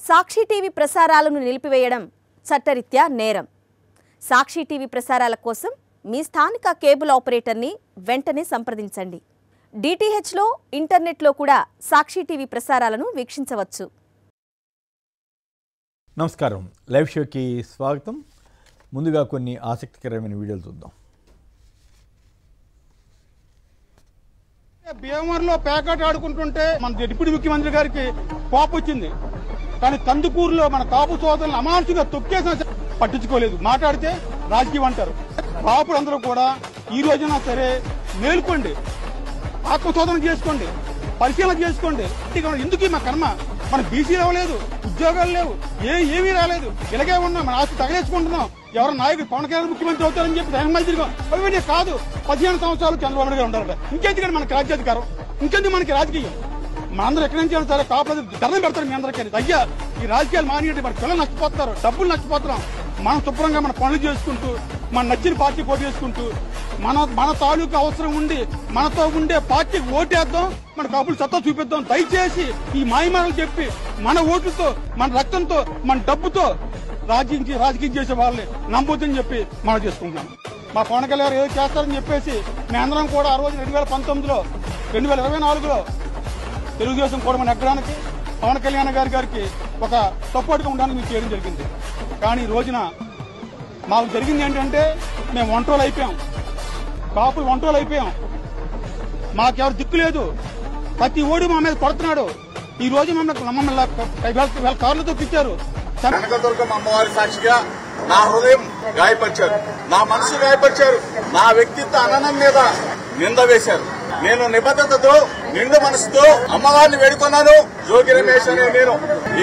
సాక్షి TV ప్రసారాలను నిలిపివేయడం చట్టరీత్యా నేరం. సాక్షి టీవీ ప్రసారాల కోసం మీ స్థానిక కేబుల్ ఆపరేటర్ని వెంటనే సంప్రదించండి. డిటిహెచ్లో, ఇంటర్నెట్లో కూడా సాక్షి టీవీ ప్రసారాలను వీక్షించవచ్చు. నమస్కారం, లైవ్ షోకి స్వాగతం. ముందుగా కొన్ని ఆసక్తికరమైన వీడియోలు చూద్దాం. భీమవరంలో ప్యాకెట్ ఆడుకుంటుంటే మన డిప్యూటీ ముఖ్యమంత్రి గారికి కోపం వచ్చింది. కానీ కందుకూరులో మన కాపు సోదరులను అమానుషంగా తొక్కేసిన పట్టించుకోలేదు. మాట్లాడితే రాజకీయం అంటారు. కాపులందరూ కూడా ఈ రోజున సరే మేల్కోండి, ఆత్మశోధన చేసుకోండి, పరిశీలన చేసుకోండి. ఎందుకు మా కర్మ? మన బీసీలు అవ్వలేదు, ఉద్యోగాలు లేవు, ఏమీ రాలేదు, ఇలాగే ఉన్నాం, మన ఆస్తి తగలేసుకుంటున్నాం. ఎవరు నాయకుడు పవన్ కళ్యాణ్ ముఖ్యమంత్రి అవుతారని చెప్పి ధైర్యంగా అవి కాదు. 15 సంవత్సరాలు చంద్రబాబు నాయుడు గారు ఉంటారట. ఇంకెందుకని మనకి రాజ్యాధికారం? ఇంకెందుకు మనకి రాజకీయం? మనందరూ ఎక్కడి నుంచి సరే కాపులు ధర్మం పెడతారు. మీ అందరికీ అయ్యా ఈ రాజకీయాలు మానేయండి. మన పిల్లలు నష్టపోతారు, డబ్బులు నష్టపోతున్నాం. మనం శుభ్రంగా మన పనులు చేసుకుంటూ, మన నచ్చిన పార్టీ పోటీ చేసుకుంటూ, మన తాలూకు అవసరం ఉండి మనతో ఉండే పార్టీకి ఓటేద్దాం, మన కాపులు సత్తా చూపిద్దాం. దయచేసి ఈ మాయమాటలు చెప్పి మన ఓట్లతో, మన రక్తంతో, మన డబ్బుతో రాజకీయం చేసే వాళ్ళని నమ్మొద్దని చెప్పి మనం చేసుకుంటున్నాం. మా పవన్ కళ్యాణ్ ఏదో చేస్తారని చెప్పేసి మేమందరం కూడా ఆ రోజు 2019లో 2024లో తెలుగుదేశం కూడా మన ఎక్కడానికి పవన్ కళ్యాణ్ గారికి ఒక సపోర్ట్గా ఉండడానికి మేము చేయడం జరిగింది. కానీ ఈ రోజున మాకు జరిగింది ఏంటంటే మేము ఒంటోలు అయిపోయాం, కాపులు ఒంటోలు అయిపోయాం. మాకెవరు దిక్కు లేదు. ప్రతి ఓడి మా మీద కొడుతున్నాడు. ఈ రోజు మమ్మల్ని కార్లతో పిచ్చారు. కనకదుర్గం అమ్మవారి సాక్షిగా నా హృదయం గాయపరిచారు, నా మనసు గాయపరిచారు, నా వ్యక్తిత్వ అననం మీద నింద వేశారు. నేను నిబద్ధతతో, నిండు మనసుతో అమ్మవారిని వేడుకున్నాను. జోగి రమేష్ అనే నేను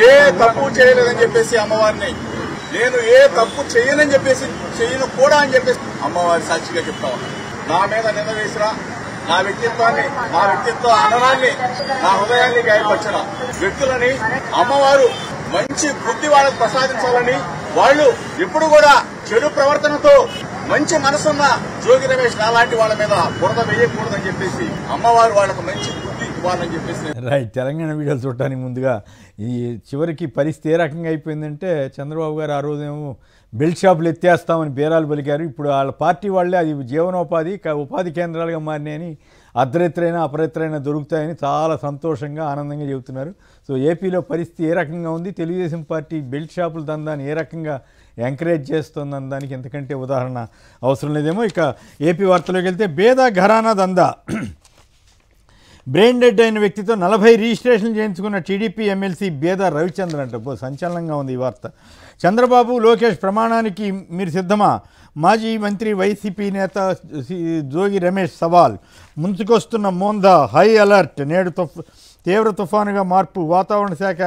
ఏ తప్పు చేయలేదని చెప్పేసి అమ్మవారిని, నేను ఏ తప్పు చేయనని చెప్పేసి, చేయను కూడా అని చెప్పేసి అమ్మవారి సాక్షిగా చెప్తా ఉన్నాను. నా మీద నింద వేసిన నా వ్యక్తిత్వాన్ని, నా వ్యక్తిత్వ అననాన్ని, నా హృదయాన్ని గాయపరిచిన వ్యక్తులని అమ్మవారు మంచి బుద్ధి వాళ్ళకు ప్రసాదించాలని, వాళ్ళు ఎప్పుడు కూడా చెడు ప్రవర్తనతో మంచి మనసున్న జోగి రమేష్ నాలాంటి వాళ్ళ మీద బురద వేయకూడదని చెప్పేసి అమ్మవారు వాళ్ళకు మంచి బుద్ధి ఇవ్వాలని చెప్పేసి. రైట్, తెలంగాణ వీడియోలు చూడటానికి ముందుగా ఈ చివరికి పరిస్థితి ఏ రకంగా అయిపోయిందంటే, చంద్రబాబు గారు ఆ రోజేమో బెల్ట్ షాపులు ఎత్తేస్తామని బేరాలు పలికారు. ఇప్పుడు వాళ్ళ పార్టీ వాళ్ళే అది జీవనోపాధి ఉపాధి కేంద్రాలుగా మారినాయని, అర్ధరాత్రైనా అపరాత్రైనా దొరుకుతాయని చాలా సంతోషంగా ఆనందంగా చెబుతున్నారు. సో ఏపీలో పరిస్థితి ఏ రకంగా ఉంది, తెలుగుదేశం పార్టీ బెల్ట్ షాపుల దందాన్ని ఏ రకంగా ఎంకరేజ్ చేస్తుందని దానికి ఎంతకంటే ఉదాహరణ అవసరం లేదేమో. ఇక ఏపీ వార్తలోకి వెళ్తే, బేద ఘరానా దందా. బ్రెయిన్ డెడ్ అయిన వ్యక్తితో 40 రిజిస్ట్రేషన్లు చేయించుకున్న టీడీపీ ఎమ్మెల్సీ బేద రవిచంద్ర అంట. సంచలనంగా ఉంది ఈ వార్త. చంద్రబాబు, లోకేష్ ప్రమాణానికి మీరు సిద్ధమా? మాజీ మంత్రి వైసీపీ నేత జోగి రమేష్ సవాల్. ముంచుకొస్తున్న మోందా, హై అలర్ట్. నేడు తీవ్ర తుఫానుగా మార్పు. వాతావరణ శాఖ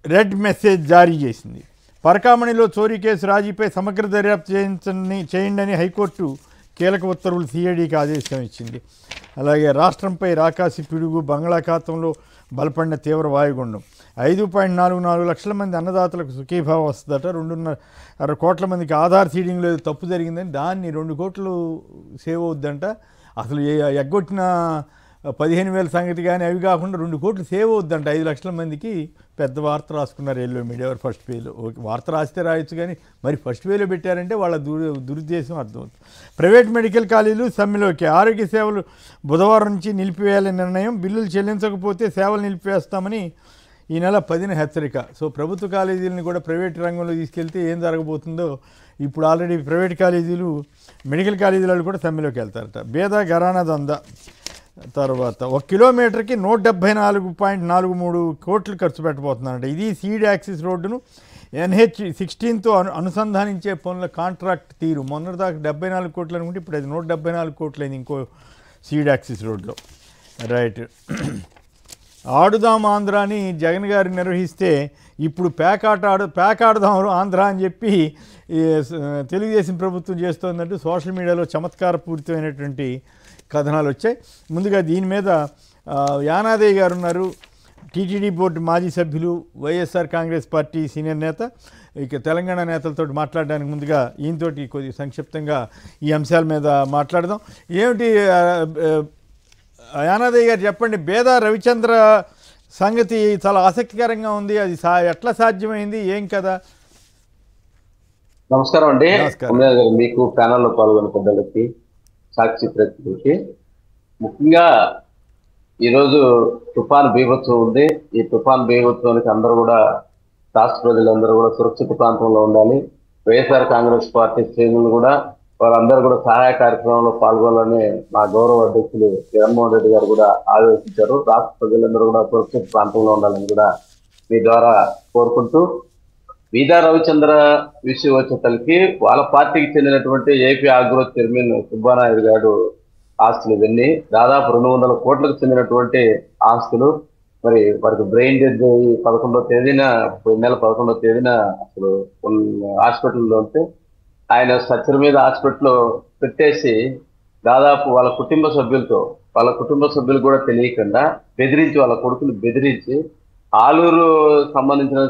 రెడ్ మెసేజ్ జారీ చేసింది. పరకామణిలో చోరీ కేసు రాజీపై సమగ్ర దర్యాప్తు చేయండి అని హైకోర్టు కీలక ఉత్తర్వులు సిఐడికి ఆదేశం ఇచ్చింది. అలాగే రాష్ట్రంపై రాకాసి పిడుగు. బంగాళాఖాతంలో బలపడిన తీవ్ర వాయుగుండం. 5.44 లక్షల మంది అన్నదాతలకు సుఖీభావం వస్తుందట. 2.5 కోట్ల మందికి ఆధార్ సీడింగ్లో తప్పు జరిగిందని దాన్ని 2 కోట్లు సేవ్ అవుద్దంట. అసలు ఎగ్గొట్టిన 15,000 సంగతి కానీ అవి కాకుండా 2 కోట్లు సేవ్ అవుద్దంట 5 లక్షల మందికి. పెద్ద వార్త రాసుకున్నారు ఎల్లో మీడియా ఫస్ట్ పేలో. వార్త రాస్తే రాయొచ్చు కానీ మరి ఫస్ట్ పేలో పెట్టారంటే వాళ్ళ దురుద్దేశం అర్థమవుతుంది. ప్రైవేట్ మెడికల్ కాలేజీలు సమ్మెలోకి. ఆరోగ్య సేవలు బుధవారం నుంచి నిలిపివేయాలని నిర్ణయం. బిల్లులు చెల్లించకపోతే సేవలు నిలిపివేస్తామని ఈ నెల 10న హెచ్చరిక. సో ప్రభుత్వ కాలేజీలను కూడా ప్రైవేట్ రంగంలో తీసుకెళ్తే ఏం జరగబోతుందో ఇప్పుడు ఆల్రెడీ ప్రైవేట్ కాలేజీలు, మెడికల్ కాలేజీలు కూడా సమ్మెలోకి వెళ్తారట. బేద ఘరానా దందా. తర్వాత 1 కిలోమీటర్కి 174.43 కోట్లు ఖర్చు పెట్టబోతున్నారంట. ఇది సీడ్ యాక్సిస్ రోడ్డును NH16తో అనుసంధానించే పనుల కాంట్రాక్ట్ తీరు. మొన్నటిదాకా 74 కోట్లు అనుకుంటే ఇప్పుడు అది 174 కోట్లు అయింది ఇంకో సీడ్ యాక్సిస్ రోడ్లో. రైట్. ఆడుదాం ఆంధ్ర అని జగన్ గారు నిర్వహిస్తే ఇప్పుడు పేకాడదాం ఆంధ్ర అని చెప్పి తెలుగుదేశం ప్రభుత్వం చేస్తోందంటూ సోషల్ మీడియాలో చమత్కారపూరితమైనటువంటి కథనాలు వచ్చాయి. ముందుగా దీని మీద యానాదయ్య గారు ఉన్నారు, టీటీడీ బోర్డు మాజీ సభ్యులు, వైఎస్ఆర్ కాంగ్రెస్ పార్టీ సీనియర్ నేత. ఇక తెలంగాణ నేతలతో మాట్లాడడానికి ముందుగా ఈయనతోటి కొద్దిగా సంక్షిప్తంగా ఈ అంశాల మీద మాట్లాడదాం. ఏమిటి యానాదయ్య గారు చెప్పండి, బేద రవిచంద్ర సంగతి చాలా ఆసక్తికరంగా ఉంది. అది ఎట్లా సాధ్యమైంది, ఏం కదా? నమస్కారం అండి. నమస్కారం. మీకు ప్యానల్లో పాల్గొన్న పెద్దలకి, సాక్షి ప్రతినిధికి, ముఖ్యంగా ఈరోజు తుఫాన్ బీభత్సం ఉంది. ఈ తుఫాన్ బీభత్సానికి అందరూ కూడా, రాష్ట్ర ప్రజలందరూ కూడా సురక్షిత ప్రాంతంలో ఉండాలి. వైఎస్ఆర్ కాంగ్రెస్ పార్టీ శ్రేణులు కూడా వారందరూ కూడా సహాయ కార్యక్రమంలో పాల్గొనాలని మా గౌరవ అధ్యక్షులు జగన్మోహన్ రెడ్డి గారు కూడా ఆదేశించారు. రాష్ట్ర ప్రజలందరూ కూడా సురక్షిత ప్రాంతంలో ఉండాలని కూడా మీ ద్వారా కోరుకుంటూ, బీదా రవిచంద్ర విషయం వచ్చేసరికి వాళ్ళ పార్టీకి చెందినటువంటి ఏపీ ఆగ్రోత్ చైర్మన్ సుబ్బానాయుడు గారు ఆస్తులు ఇవన్నీ దాదాపు 200 కోట్లకు చెందినటువంటి ఆస్తులు. మరి వారికి బ్రెయిన్ డెడ్ 11వ తేదీన, నెల 11వ తేదీన అసలు హాస్పిటల్లో ఉంటే ఆయన స్ట్రక్చర్ మీద హాస్పిటల్లో పెట్టేసి దాదాపు వాళ్ళ కుటుంబ సభ్యులు కూడా తెలియకుండా బెదిరించి, వాళ్ళ కొడుకులు బెదిరించి ఆలూరు సంబంధించిన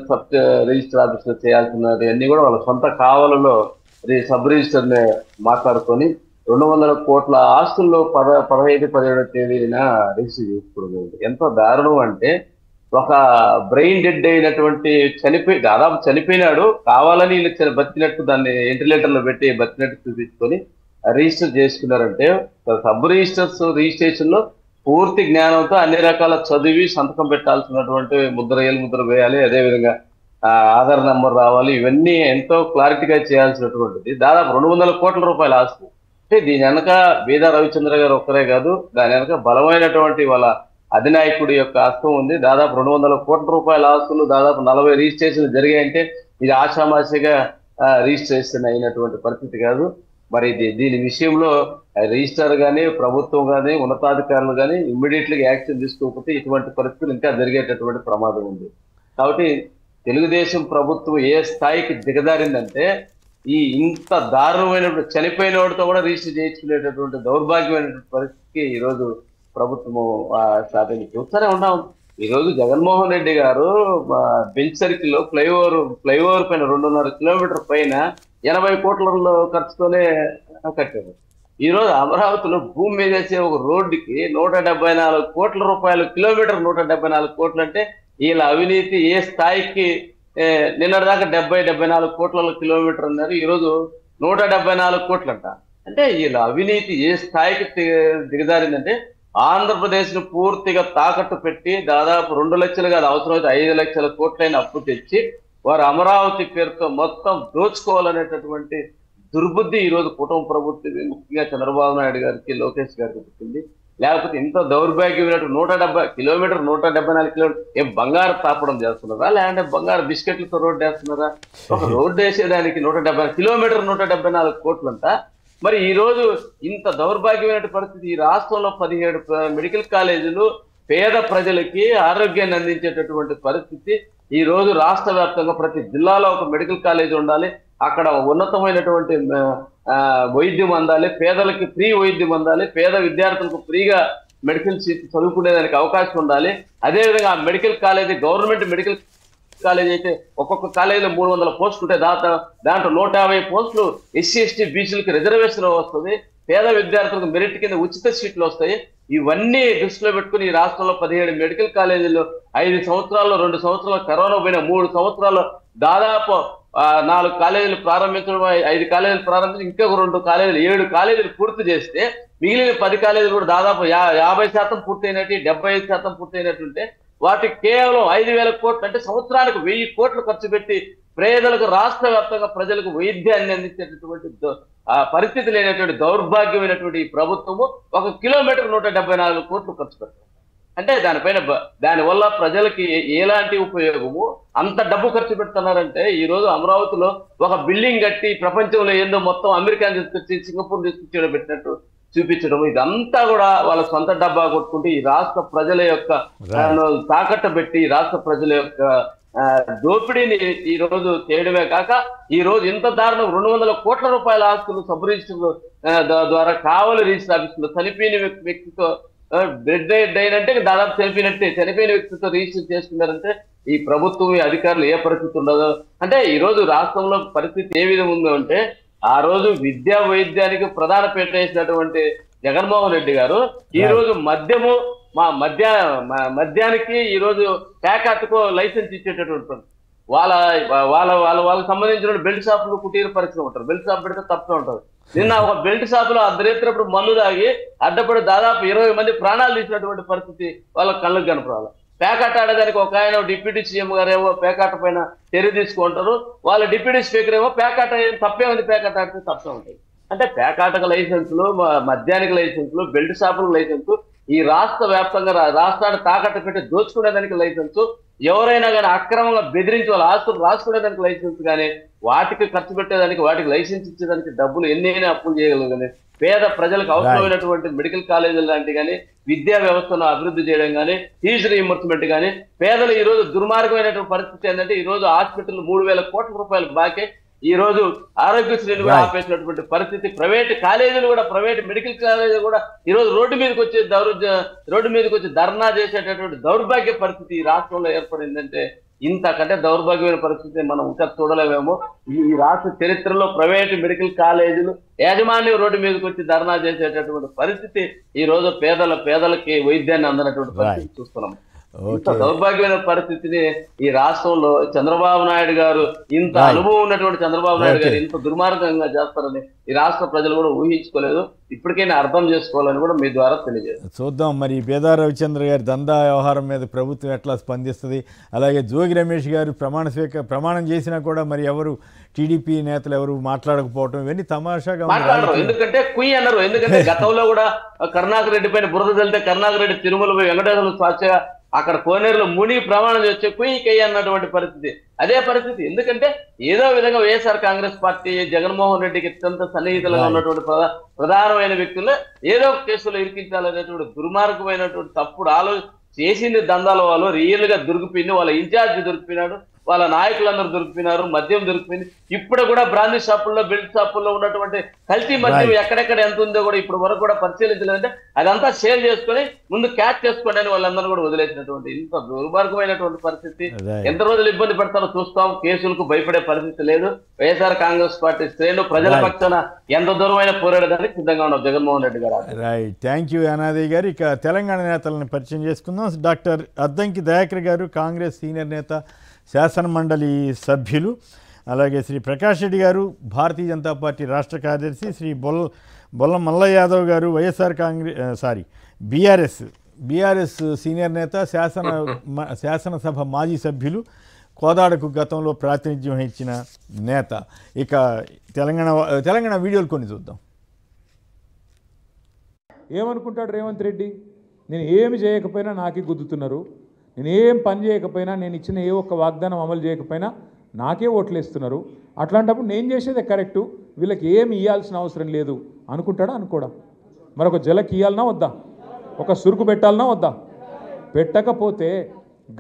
రిజిస్టర్ ఆఫీసులో చేయాల్సినవి అన్ని కూడా వాళ్ళ సొంత కావలలో సబ్ రిజిస్టర్ని మాట్లాడుకొని 200 కోట్ల ఆస్తుల్లో 15-17వ తేదీన రిజిస్టర్ చేసుకోవడం. ఎంత దారుణం అంటే, ఒక బ్రెయిన్ డెడ్ అయినటువంటి దాదాపు చనిపోయినాడు, కావాలని వీళ్ళు బతికినట్టు దాన్ని వెంటిలేటర్లో పెట్టి బతికినట్టు చూపించుకొని రిజిస్టర్ చేసుకున్నారంటే, సబ్ రిజిస్ట్రేషన్ లో పూర్తి జ్ఞానంతో అన్ని రకాల చదివి సంతకం పెట్టాల్సినటువంటి ముద్ర వేయాలి, అదేవిధంగా ఆధార్ నంబర్ రావాలి, ఇవన్నీ ఎంతో క్లారిటీగా చేయాల్సినటువంటిది. దాదాపు 200 కోట్ల రూపాయల ఆస్తి. అంటే దీని వెనక బీదా రవిచంద్ర గారు ఒక్కరే కాదు, దాని వెనక బలమైనటువంటి వాళ్ళ అధినాయకుడి యొక్క హస్తం ఉంది. దాదాపు 200 కోట్ల రూపాయల ఆస్తులు, దాదాపు 40 రిజిస్ట్రేషన్లు జరిగాయంటే ఇది ఆషామాషిగా రిజిస్ట్రేషన్ అయినటువంటి పరిస్థితి కాదు. మరి దీని విషయంలో రిజిస్ట్రార్ కానీ, ప్రభుత్వం కానీ, ఉన్నతాధికారులు కానీ ఇమ్మీడియట్లీగా యాక్షన్ తీసుకోకపోతే ఇటువంటి పరిస్థితులు ఇంకా జరిగేటటువంటి ప్రమాదం ఉంది. కాబట్టి తెలుగుదేశం ప్రభుత్వం ఏ స్థాయికి దిగదారిందంటే, ఇంత దారుణమైనటువంటి చనిపోయిన వాడితో కూడా రిజిస్టర్ చేయించుకునేటటువంటి దౌర్భాగ్యమైనటువంటి పరిస్థితికి ఈరోజు ప్రభుత్వము సాధించి చూస్తూనే ఉన్నాం. ఈరోజు జగన్మోహన్ రెడ్డి గారు బెంచ్ సర్కిల్లో ఫ్లైఓవర్ పైన 2.5 కిలోమీటర్ పైన 80 కోట్ల ఖర్చుతోనే కట్టారు. ఈరోజు అమరావతిలో భూమి మీద వేసే ఒక రోడ్డుకి 174 కోట్ల రూపాయలు, కిలోమీటర్ 174 కోట్లు. అంటే వీళ్ళ అవినీతి ఏ స్థాయికి, నిన్నటిదాకా 70-74 కోట్ల కిలోమీటర్ అన్నారు, ఈరోజు 174 కోట్లంట. అంటే వీళ్ళ అవినీతి ఏ స్థాయికి దిగజారిందంటే, ఆంధ్రప్రదేశ్ ను పూర్తిగా తాకట్టు పెట్టి దాదాపు 2 లక్షలు కాదు, అవసరమైతే 5 లక్షల కోట్లైన అప్పు తెచ్చి వారు అమరావతి పేరుతో మొత్తం దోచుకోవాలనేటటువంటి దుర్బుద్ధి ఈరోజు కుటుంబ ప్రభుత్వం, ముఖ్యంగా చంద్రబాబు నాయుడు గారికి, లోకేష్ గారికి పుట్టింది. లేకపోతే ఇంత దౌర్భాగ్యమైనట్టు 170 కిలోమీటర్ 174 కిలోమీటర్ ఏం బంగారు తాపడం చేస్తున్నారా, లేదంటే బంగారు బిస్కెట్లతో రోడ్డు వేస్తున్నారా? ఒక రోడ్డు వేసేదానికి 170 కిలోమీటర్ 174 కోట్లంట. మరి ఈ రోజు ఇంత దౌర్భాగ్యమైన పరిస్థితి. ఈ రాష్ట్రంలో 17 మెడికల్ కాలేజీలు పేద ప్రజలకి ఆరోగ్యాన్ని అందించేటటువంటి పరిస్థితి. ఈ రోజు రాష్ట్ర వ్యాప్తంగా ప్రతి జిల్లాలో ఒక మెడికల్ కాలేజీ ఉండాలి, అక్కడ ఉన్నతమైనటువంటి వైద్యం అందాలి, పేదలకి ఫ్రీ వైద్యం అందాలి, పేద విద్యార్థులకు ఫ్రీగా మెడిసిన్ సీట్ చదువుకునేదానికి అవకాశం ఉండాలి. అదేవిధంగా ఆ medical college, government medical college అయితే ఒక్కొక్క కాలేజీలో 300 పోస్టులు ఉంటాయి, దాంట్లో 150 పోస్టులు ఎస్సీ ఎస్టీ బీసీలకి రిజర్వేషన్ వస్తుంది, పేద విద్యార్థులకు మెరిట్ కింద ఉచిత సీట్లు వస్తాయి. ఇవన్నీ దృష్టిలో పెట్టుకుని ఈ రాష్ట్రంలో 17 మెడికల్ కాలేజీలు 5 సంవత్సరాల్లో, 2 సంవత్సరాలు కరోనా పోయిన 3 సంవత్సరాల్లో దాదాపు 4 కాలేజీలు ప్రారంభించడం, 5 కాలేజీలు ప్రారంభించి ఇంకొక 2 కాలేజీలు, 7 కాలేజీలు పూర్తి చేస్తే మిగిలిన 10 కాలేజీలు కూడా దాదాపు 50% పూర్తయినట్టు, 75% పూర్తయినట్టుంటే వాటికి కేవలం 5,000 కోట్లు, అంటే సంవత్సరానికి 1000 కోట్లు ఖర్చు పెట్టి పేదలకు, రాష్ట్ర వ్యాప్తంగా ప్రజలకు వైద్యాన్ని అందించేటటువంటి పరిస్థితి లేనటువంటి దౌర్భాగ్యమైనటువంటి ఈ ప్రభుత్వము 1 కిలోమీటర్ 174 కోట్లు ఖర్చు పెడతారు. అంటే దానివల్ల ప్రజలకి ఎలాంటి ఉపయోగము? అంత డబ్బు ఖర్చు పెడుతున్నారంటే, ఈ రోజు అమరావతిలో ఒక బిల్డింగ్ కట్టి ప్రపంచంలో ఏందో మొత్తం అమెరికాని తీసుకొచ్చి, సింగపూర్ తీసుకొచ్చి పెట్టినట్టు చూపించడం, ఇదంతా కూడా వాళ్ళ సొంత డబ్బా కొట్టుకుంటే ఈ రాష్ట్ర ప్రజల యొక్క తాకట్టు పెట్టి రాష్ట్ర ప్రజల యొక్క దోపిడీని ఈ రోజు చేయడమే కాక, ఈ రోజు ఇంత దారుణం 200 కోట్ల రూపాయల ఆస్తులు సబ్ రిజిస్టర్ ద్వారా కావలి రిజిస్టర్ ఆఫీసులో చనిపోయిన వ్యక్తితో డెడ్ అయినంటే దాదాపు చనిపోయిన వ్యక్తితో రిజిస్టర్ చేసుకున్నారంటే ఈ ప్రభుత్వం, ఈ అధికారులు ఏ పరిస్థితి ఉండదో. అంటే ఈ రోజు రాష్ట్రంలో పరిస్థితి ఏ విధంగా ఉందో అంటే, ఆ రోజు విద్యా వైద్యానికి ప్రధాన పీట వేసినటువంటి జగన్మోహన్ రెడ్డి గారు ఈ రోజు మద్యము మద్యానికి ఈరోజు ప్యాకాట్కో లైసెన్స్ ఇచ్చేటటువంటి వాళ్ళకి సంబంధించిన బెల్ట్ షాపులు కుటీర పరిశ్రమ ఉంటారు. బెల్ట్ షాప్ పెడితే తప్పే ఉంటుంది. నిన్న ఒక బెల్ట్ షాప్ లో అర్ధరేత్రప్పుడు మందు తాగి అడ్డపడి దాదాపు 20 మంది ప్రాణాలు తీసినటువంటి పరిస్థితి వాళ్ళ కళ్ళకు కనపడాలి. పేకాట ఆడడానికి ఒక ఆయన డిప్యూటీ సీఎం గారేమో పేకాట పైన చర్య తీసుకుంటారు, వాళ్ళ డిప్యూటీ స్పీకర్ ఏమో పేకాట తప్పే ఉంది, పేకాట ఆడితే తప్పే ఉంటాయి. అంటే పేకాటకు లైసెన్సులు, మద్యానికి లైసెన్సులు, బెల్ట్ షాపులకు లైసెన్సు, ఈ రాష్ట్ర వ్యాప్తంగా రాష్ట్రాన్ని తాకట్టు పెట్టి దోచుకునేదానికి లైసెన్సు, ఎవరైనా కానీ అక్రమంగా బెదిరించి వాళ్ళ ఆస్తులు రాసుకునేదానికి లైసెన్స్, కానీ వాటికి ఖర్చు పెట్టేదానికి వాటికి లైసెన్స్ ఇచ్చేదానికి డబ్బులు ఎన్నైనా అప్పులు చేయగలరు. కానీ పేద ప్రజలకు అవసరమైనటువంటి మెడికల్ కాలేజీలు లాంటి కానీ, విద్యా వ్యవస్థను అభివృద్ధి చేయడం కానీ, ఫీజు రీయింబర్స్మెంట్ కానీ, పేదలు ఈ రోజు దుర్మార్గమైనటువంటి పరిస్థితి ఏంటంటే ఈ రోజు హాస్పిటల్ 3,000 కోట్ల రూపాయలకు బాకే ఈ రోజు ఆరోగ్యశ్రీని కూడా ఆపేసినటువంటి పరిస్థితి. ప్రైవేట్ కాలేజీలు కూడా, ప్రైవేట్ మెడికల్ కాలేజీలు కూడా ఈ రోజు రోడ్డు మీదకి వచ్చి ధర్నా చేసేటటువంటి దౌర్భాగ్య పరిస్థితి ఈ రాష్ట్రంలో ఏర్పడిందంటే ఇంతకంటే దౌర్భాగ్యమైన పరిస్థితి మనం ఇంకా చూడలేమేమో. ఈ రాష్ట్ర చరిత్రలో ప్రైవేట్ మెడికల్ కాలేజీలు యాజమాన్యం రోడ్డు మీదకి వచ్చి ధర్నా చేసేటటువంటి పరిస్థితి ఈ రోజు పేదలకి వైద్యాన్ని అందనటువంటి పరిస్థితి చూస్తున్నాం. ఇంత దౌర్భాగ్యమైన పరిస్థితిని ఈ రాష్ట్రంలో చంద్రబాబు నాయుడు గారు, ఇంత అనుభవం ఉన్నటువంటి చంద్రబాబు నాయుడు గారు ఇంత దుర్మార్గంగా చేస్తారని ఈ రాష్ట్ర ప్రజలు కూడా ఊహించుకోలేదు. ఇప్పటికైనా అర్థం చేసుకోవాలని కూడా మీ ద్వారా తెలియజేస్తాను. చూద్దాం మరి బేదా రవిచంద్ర గారి దందా వ్యవహారం మీద ప్రభుత్వం ఎట్లా స్పందిస్తుంది. అలాగే జోగి రమేష్ గారు ప్రమాణం చేసినా కూడా మరి ఎవరు టీడీపీ నేతలు ఎవరు మాట్లాడకపోవటం ఇవన్నీ తమాషాగా మాట్లాడరు. ఎందుకంటే కుయ్యి అన్నారు. ఎందుకంటే గతంలో కూడా కరుణాకర్ రెడ్డి పైన బురద వెళ్తే కరుణాకర్ రెడ్డి తిరుమల వెంకటేశ్వర సాక్షిగా అక్కడ కోనేరులో ముని ప్రమాణం చేసే కుయ్యి అన్నటువంటి పరిస్థితి అదే పరిస్థితి. ఎందుకంటే ఏదో విధంగా వైఎస్ఆర్ కాంగ్రెస్ పార్టీ జగన్మోహన్ రెడ్డికి అత్యంత సన్నిహితులుగా ఉన్నటువంటి ప్రధానమైన వ్యక్తులు ఏదో ఒక కేసులో ఇరికించాలనేటువంటి దుర్మార్గమైనటువంటి తప్పుడు ఆలోచన చేసింది దందాల వాళ్ళు. రియల్ గా దొరికిపోయింది, వాళ్ళ ఇన్ఛార్జి దొరికిపోయినాడు, వాళ్ళ నాయకులందరూ దొరికిపోయినారు, మద్యం దొరికిపోయింది. ఇప్పుడు కూడా బ్రాందీ షాపుల్లో, బెల్ట్ షాపుల్లో ఉన్నటువంటి కల్తీ మద్యం ఎక్కడెక్కడ ఎంత ఉందో కూడా ఇప్పుడు వరకు కూడా పరిశీలించలేదంటే అదంతా షేర్ చేసుకొని ముందు క్యాచ్ చేసుకోండి అని వాళ్ళందరూ కూడా వదిలేసినటువంటి ఇంత దుర్మార్గమైనటువంటి పరిస్థితి. ఎంత రోజులు ఇబ్బంది పెడతారో చూస్తాం. కేసులకు భయపడే పరిస్థితి లేదు. వైఎస్ఆర్ కాంగ్రెస్ పార్టీ శ్రేణులు ప్రజల పక్షాన ఎంత దూరమైన పోరాడడానికి సిద్ధంగా ఉన్నారు జగన్మోహన్ రెడ్డి గారు. రైట్, థ్యాంక్ యూ అనాది గారు. ఇక తెలంగాణ నేతలను పరిచయం చేసుకుందాం. డాక్టర్ అద్దంకి దయాకర్ గారు, కాంగ్రెస్ సీనియర్ నేత, శాసన మండలి సభ్యులు. అలాగే శ్రీ ప్రకాష్ రెడ్డి గారు, భారతీయ జనతా పార్టీ రాష్ట్ర కార్యదర్శి. శ్రీ బొల్ల మల్ల యాదవ్ గారు, బీఆర్ఎస్ సీనియర్ నేత, శాసనసభ మాజీ సభ్యులు, కోదాడకు గతంలో ప్రాతినిధ్యం వహించిన నేత. ఇక తెలంగాణ వీడియోలు కొన్ని చూద్దాం. ఏమనుకుంటాడు రేవంత్ రెడ్డి? నేను ఏమి చేయకపోయినా నాకే గుద్దుతున్నారు, నేను ఏం పని చేయకపోయినా, నేను ఇచ్చిన ఏ ఒక్క వాగ్దానం అమలు చేయకపోయినా నాకే ఓట్లు వేస్తున్నారు. అట్లాంటప్పుడు నేను చేసేదే కరెక్టు, వీళ్ళకి ఏమి ఇవ్వాల్సిన అవసరం లేదు అనుకుంటాడా? అనుకోడా? మరొక జలకి ఇవ్వాలన్నా వద్దా? ఒక సురుకు పెట్టాలన్నా వద్దా? పెట్టకపోతే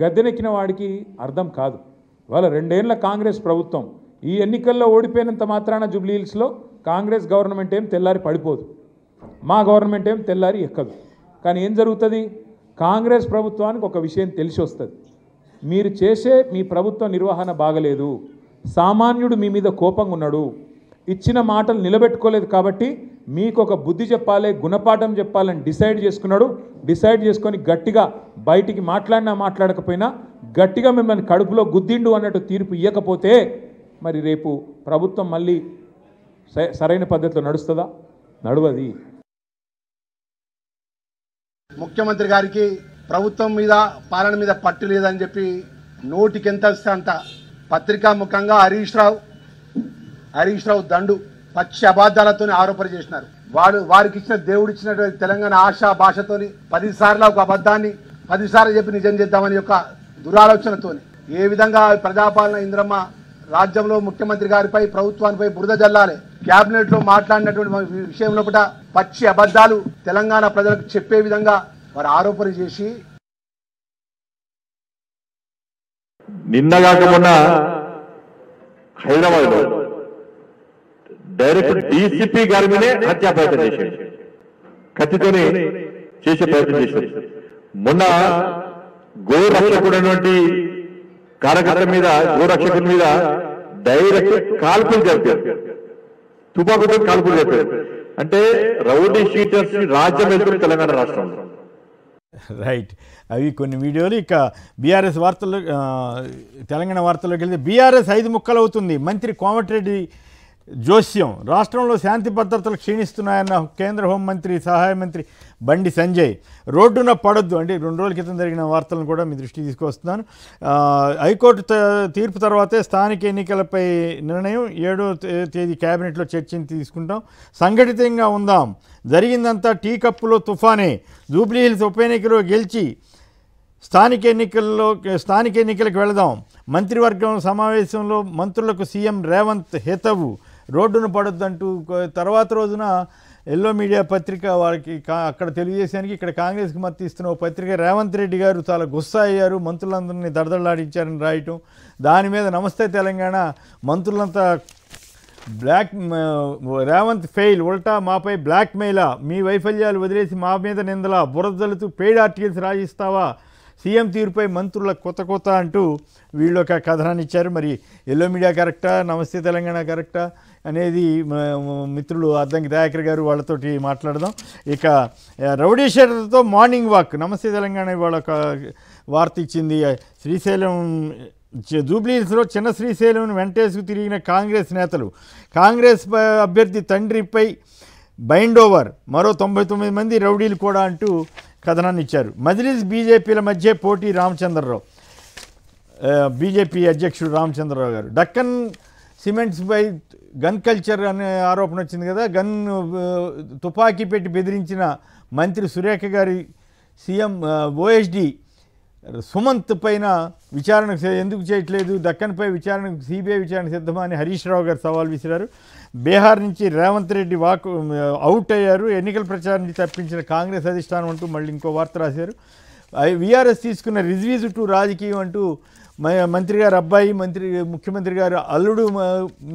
గద్దెనెక్కిన వాడికి అర్థం కాదు. వాళ్ళ 2 ఏళ్ల కాంగ్రెస్ ప్రభుత్వం ఈ ఎన్నికల్లో ఓడిపోయినంత మాత్రాన జూబ్లీ హిల్స్లో కాంగ్రెస్ గవర్నమెంట్ ఏం తెల్లారి పడిపోదు, మా గవర్నమెంట్ ఏం తెల్లారి ఎక్కదు. కానీ ఏం జరుగుతుంది? కాంగ్రెస్ ప్రభుత్వానికి ఒక విషయం తెలిసి వస్తుంది, మీరు చేసే మీ ప్రభుత్వ నిర్వహణ బాగలేదు, సామాన్యుడు మీ మీద కోపంగా ఉన్నాడు, ఇచ్చిన మాటలు నిలబెట్టుకోలేదు, కాబట్టి మీకు ఒక బుద్ధి చెప్పాలి, గుణపాఠం చెప్పాలని డిసైడ్ చేసుకున్నాడు. డిసైడ్ చేసుకొని గట్టిగా బయటికి మాట్లాడకపోయినా గట్టిగా మిమ్మల్ని కడుపులో గుద్దిండు అన్నట్టు తీర్పు ఇవ్వకపోతే మరి రేపు ప్రభుత్వం మళ్ళీ సరైన పద్ధతిలో నడుస్తుందా? నడవది. ముఖ్యమంత్రి గారికి ప్రభుత్వం మీద, పాలన మీద పట్టు లేదని చెప్పి నోటికి ఎంత వస్తే అంత పత్రికా ముఖంగా హరీష్ రావు దండు పచ్చి అబద్ధాలతో ఆరోపణ చేసినారు. వారికి ఇచ్చిన దేవుడు ఇచ్చినటువంటి తెలంగాణ ఆశా భాషతోని 10 సార్లు ఒక అబద్ధాన్ని 10 సార్లు చెప్పి నిజం చేద్దామని యొక్క దురాలోచనతో ఏ విధంగా ప్రజాపాలన ఇంద్రమ్మ రాజ్యంలో ముఖ్యమంత్రి గారిపై, ప్రభుత్వానిపై బురద జల్లాలి, కేబినెట్ లో మాట్లాడినటువంటి విషయంలో కూడా పచ్చి అబద్ధాలు తెలంగాణ ప్రజలకు చెప్పే విధంగా వారు ఆరోపణ చేసి నిన్నగాక మొన్న హైదరాబాద్ లో డైరెక్ట్ డీసీపీ గారి మీదే హత్యా ప్రయత్నం చేశాడు, కత్తితోనే చేసే ప్రయత్నం చేశాడు. మొన్న గోరక్షకుడైనటువంటి కార్యకర్త మీద, గోరక్షకుడి మీద డైరెక్ట్ కాల్పులు జరిపారు, తుపాకుతో కాల్పులు జరిపారు. అంటే రౌడీ షీటర్స్ రాజ్యం వెళ్తుంది తెలంగాణ రాష్ట్రంలో. రైట్, అవి కొన్ని వీడియోలు. ఇక బీఆర్ఎస్ వార్తల్లో, తెలంగాణ వార్తల్లోకి వెళ్తే బీఆర్ఎస్ 5 ముక్కలు అవుతుంది, మంత్రి కోమటిరెడ్డి జోస్యం. రాష్ట్రంలో శాంతి భద్రతలు క్షీణిస్తున్నాయన్న కేంద్ర హోంమంత్రి సహాయ మంత్రి బండి సంజయ్. రోడ్డున పడొద్దు అంటే 2 రోజుల క్రితం జరిగిన వార్తలను కూడా మీ దృష్టికి తీసుకొస్తున్నాను. హైకోర్టు తీర్పు తర్వాతే స్థానిక ఎన్నికలపై నిర్ణయం, 7వ తేదీ కేబినెట్లో చర్చని తీసుకుంటాం. సంఘటితంగా ఉందాం, జరిగిందంతా టీ కప్పులో తుఫానే. జూబ్లీహిల్స్ ఉప ఎన్నికలో గెలిచి స్థానిక ఎన్నికలకు వెళదాం. మంత్రివర్గం సమావేశంలో మంత్రులకు సీఎం రేవంత్ హితవు. రోడ్డును పడొద్దంటూ తర్వాత రోజున ఎల్లో మీడియా పత్రిక వాళ్ళకి అక్కడ తెలుగుదేశానికి ఇక్కడ కాంగ్రెస్కి మద్దతు ఇస్తున్న ఓ పత్రిక రేవంత్ రెడ్డి గారు చాలా గుస్సా అయ్యారు, మంత్రులందరినీ దడదడలాడించారని రాయటం. దాని మీద నమస్తే తెలంగాణ, మంత్రులంతా రేవంత్ ఫెయిల్, ఉల్టా మాపై బ్లాక్ మెయిలా, మీ వైఫల్యాలు వదిలేసి మా మీద నిందలా, బురదలుతూ పెయిడ్ ఆర్టికల్స్ రాయిస్తావా, సీఎం తీరుపై మంత్రుల కొత్త అంటూ వీళ్ళు ఒక కథనాన్ని ఇచ్చారు. మరి ఎల్లో మీడియా కరెక్టా, నమస్తే తెలంగాణ కరెక్టా అనేది మిత్రులు అద్దంకి దయాకర్ గారు వాళ్ళతోటి మాట్లాడదాం. ఇక రౌడీషర్తో మార్నింగ్ వాక్, నమస్తే తెలంగాణ వాళ్ళ ఒక వార్త ఇచ్చింది. శ్రీశైలం జూబ్లీహిల్స్లో చిన్న శ్రీశైలం వెంటేసుకు తిరిగిన కాంగ్రెస్ నేతలు, కాంగ్రెస్ అభ్యర్థి తండ్రిపై బైండ్ ఓవర్, మరో 99 మంది రౌడీలు కూడా అంటూ కథనాన్ని ఇచ్చారు. మజ్లిస్ బీజేపీల మధ్య పోటీ రామచంద్రరావు, బీజేపీ అధ్యక్షుడు రామచంద్రరావు గారు. డక్కన్ సిమెంట్స్పై గన్ కల్చర్ అనే ఆరోపణ వచ్చింది కదా, తుపాకీ పెట్టి బెదిరించిన మంత్రి సురేఖ గారి సీఎం ఓఎస్డి సుమంత్ పైన విచారణ ఎందుకు చేయట్లేదు, దక్కన్పై విచారణకు సిబిఐ విచారణ సిద్ధమా అని హరీష్ రావు గారు సవాల్ విసిరారు. బీహార్ నుంచి రేవంత్ రెడ్డి అవుట్ అయ్యారు, ఎన్నికల ప్రచారం నుంచి తప్పించిన కాంగ్రెస్ అధిష్టానం అంటూ మళ్ళీ ఇంకో వార్త రాశారు. వీఆర్ఎస్ తీసుకున్న రిజ్వీజు టు రాజకీయం అంటూ మంత్రి గారు అబ్బాయి ముఖ్యమంత్రి గారు అల్లుడు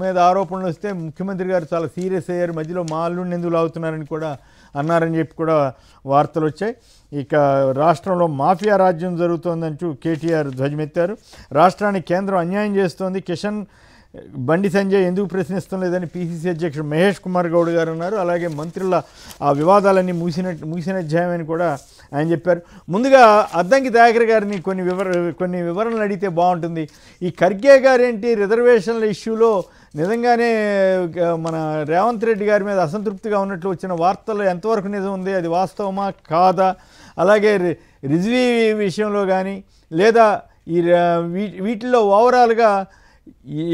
మీద ఆరోపణలు వస్తే ముఖ్యమంత్రి గారు చాలా సీరియస్ అయ్యారు, మధ్యలో మా అల్లుడిని ఎందుకు లాగుతున్నారని కూడా అన్నారని చెప్పి కూడా వార్తలు వచ్చాయి. ఇక రాష్ట్రంలో మాఫియా రాజ్యం జరుగుతోందంటూ కేటీఆర్ ధ్వజమెత్తారు. రాష్ట్రానికి కేంద్రం అన్యాయం చేస్తోంది, కిషన్ బండి సంజయ్ ఎందుకు ప్రశ్నిస్తాం లేదని పిసిసి అధ్యక్షుడు మహేష్ కుమార్ గౌడ్ గారు అన్నారు. అలాగే మంత్రుల ఆ వివాదాలన్నీ మూసిన అధ్యాయం అని కూడా ఆయన చెప్పారు. ముందుగా అద్దంకి దయాకర్ గారిని కొన్ని వివరణలు అడిగితే బాగుంటుంది. ఈ ఖర్గే గారేంటి రిజర్వేషన్ల ఇష్యూలో నిజంగానే మన రేవంత్ రెడ్డి గారి మీద అసంతృప్తిగా ఉన్నట్లు వచ్చిన వార్తల్లో ఎంతవరకు నిజం ఉంది, అది వాస్తవమా కాదా, అలాగే రిజ్వీ విషయంలో కానీ లేదా వీటిల్లో ఓవరాల్గా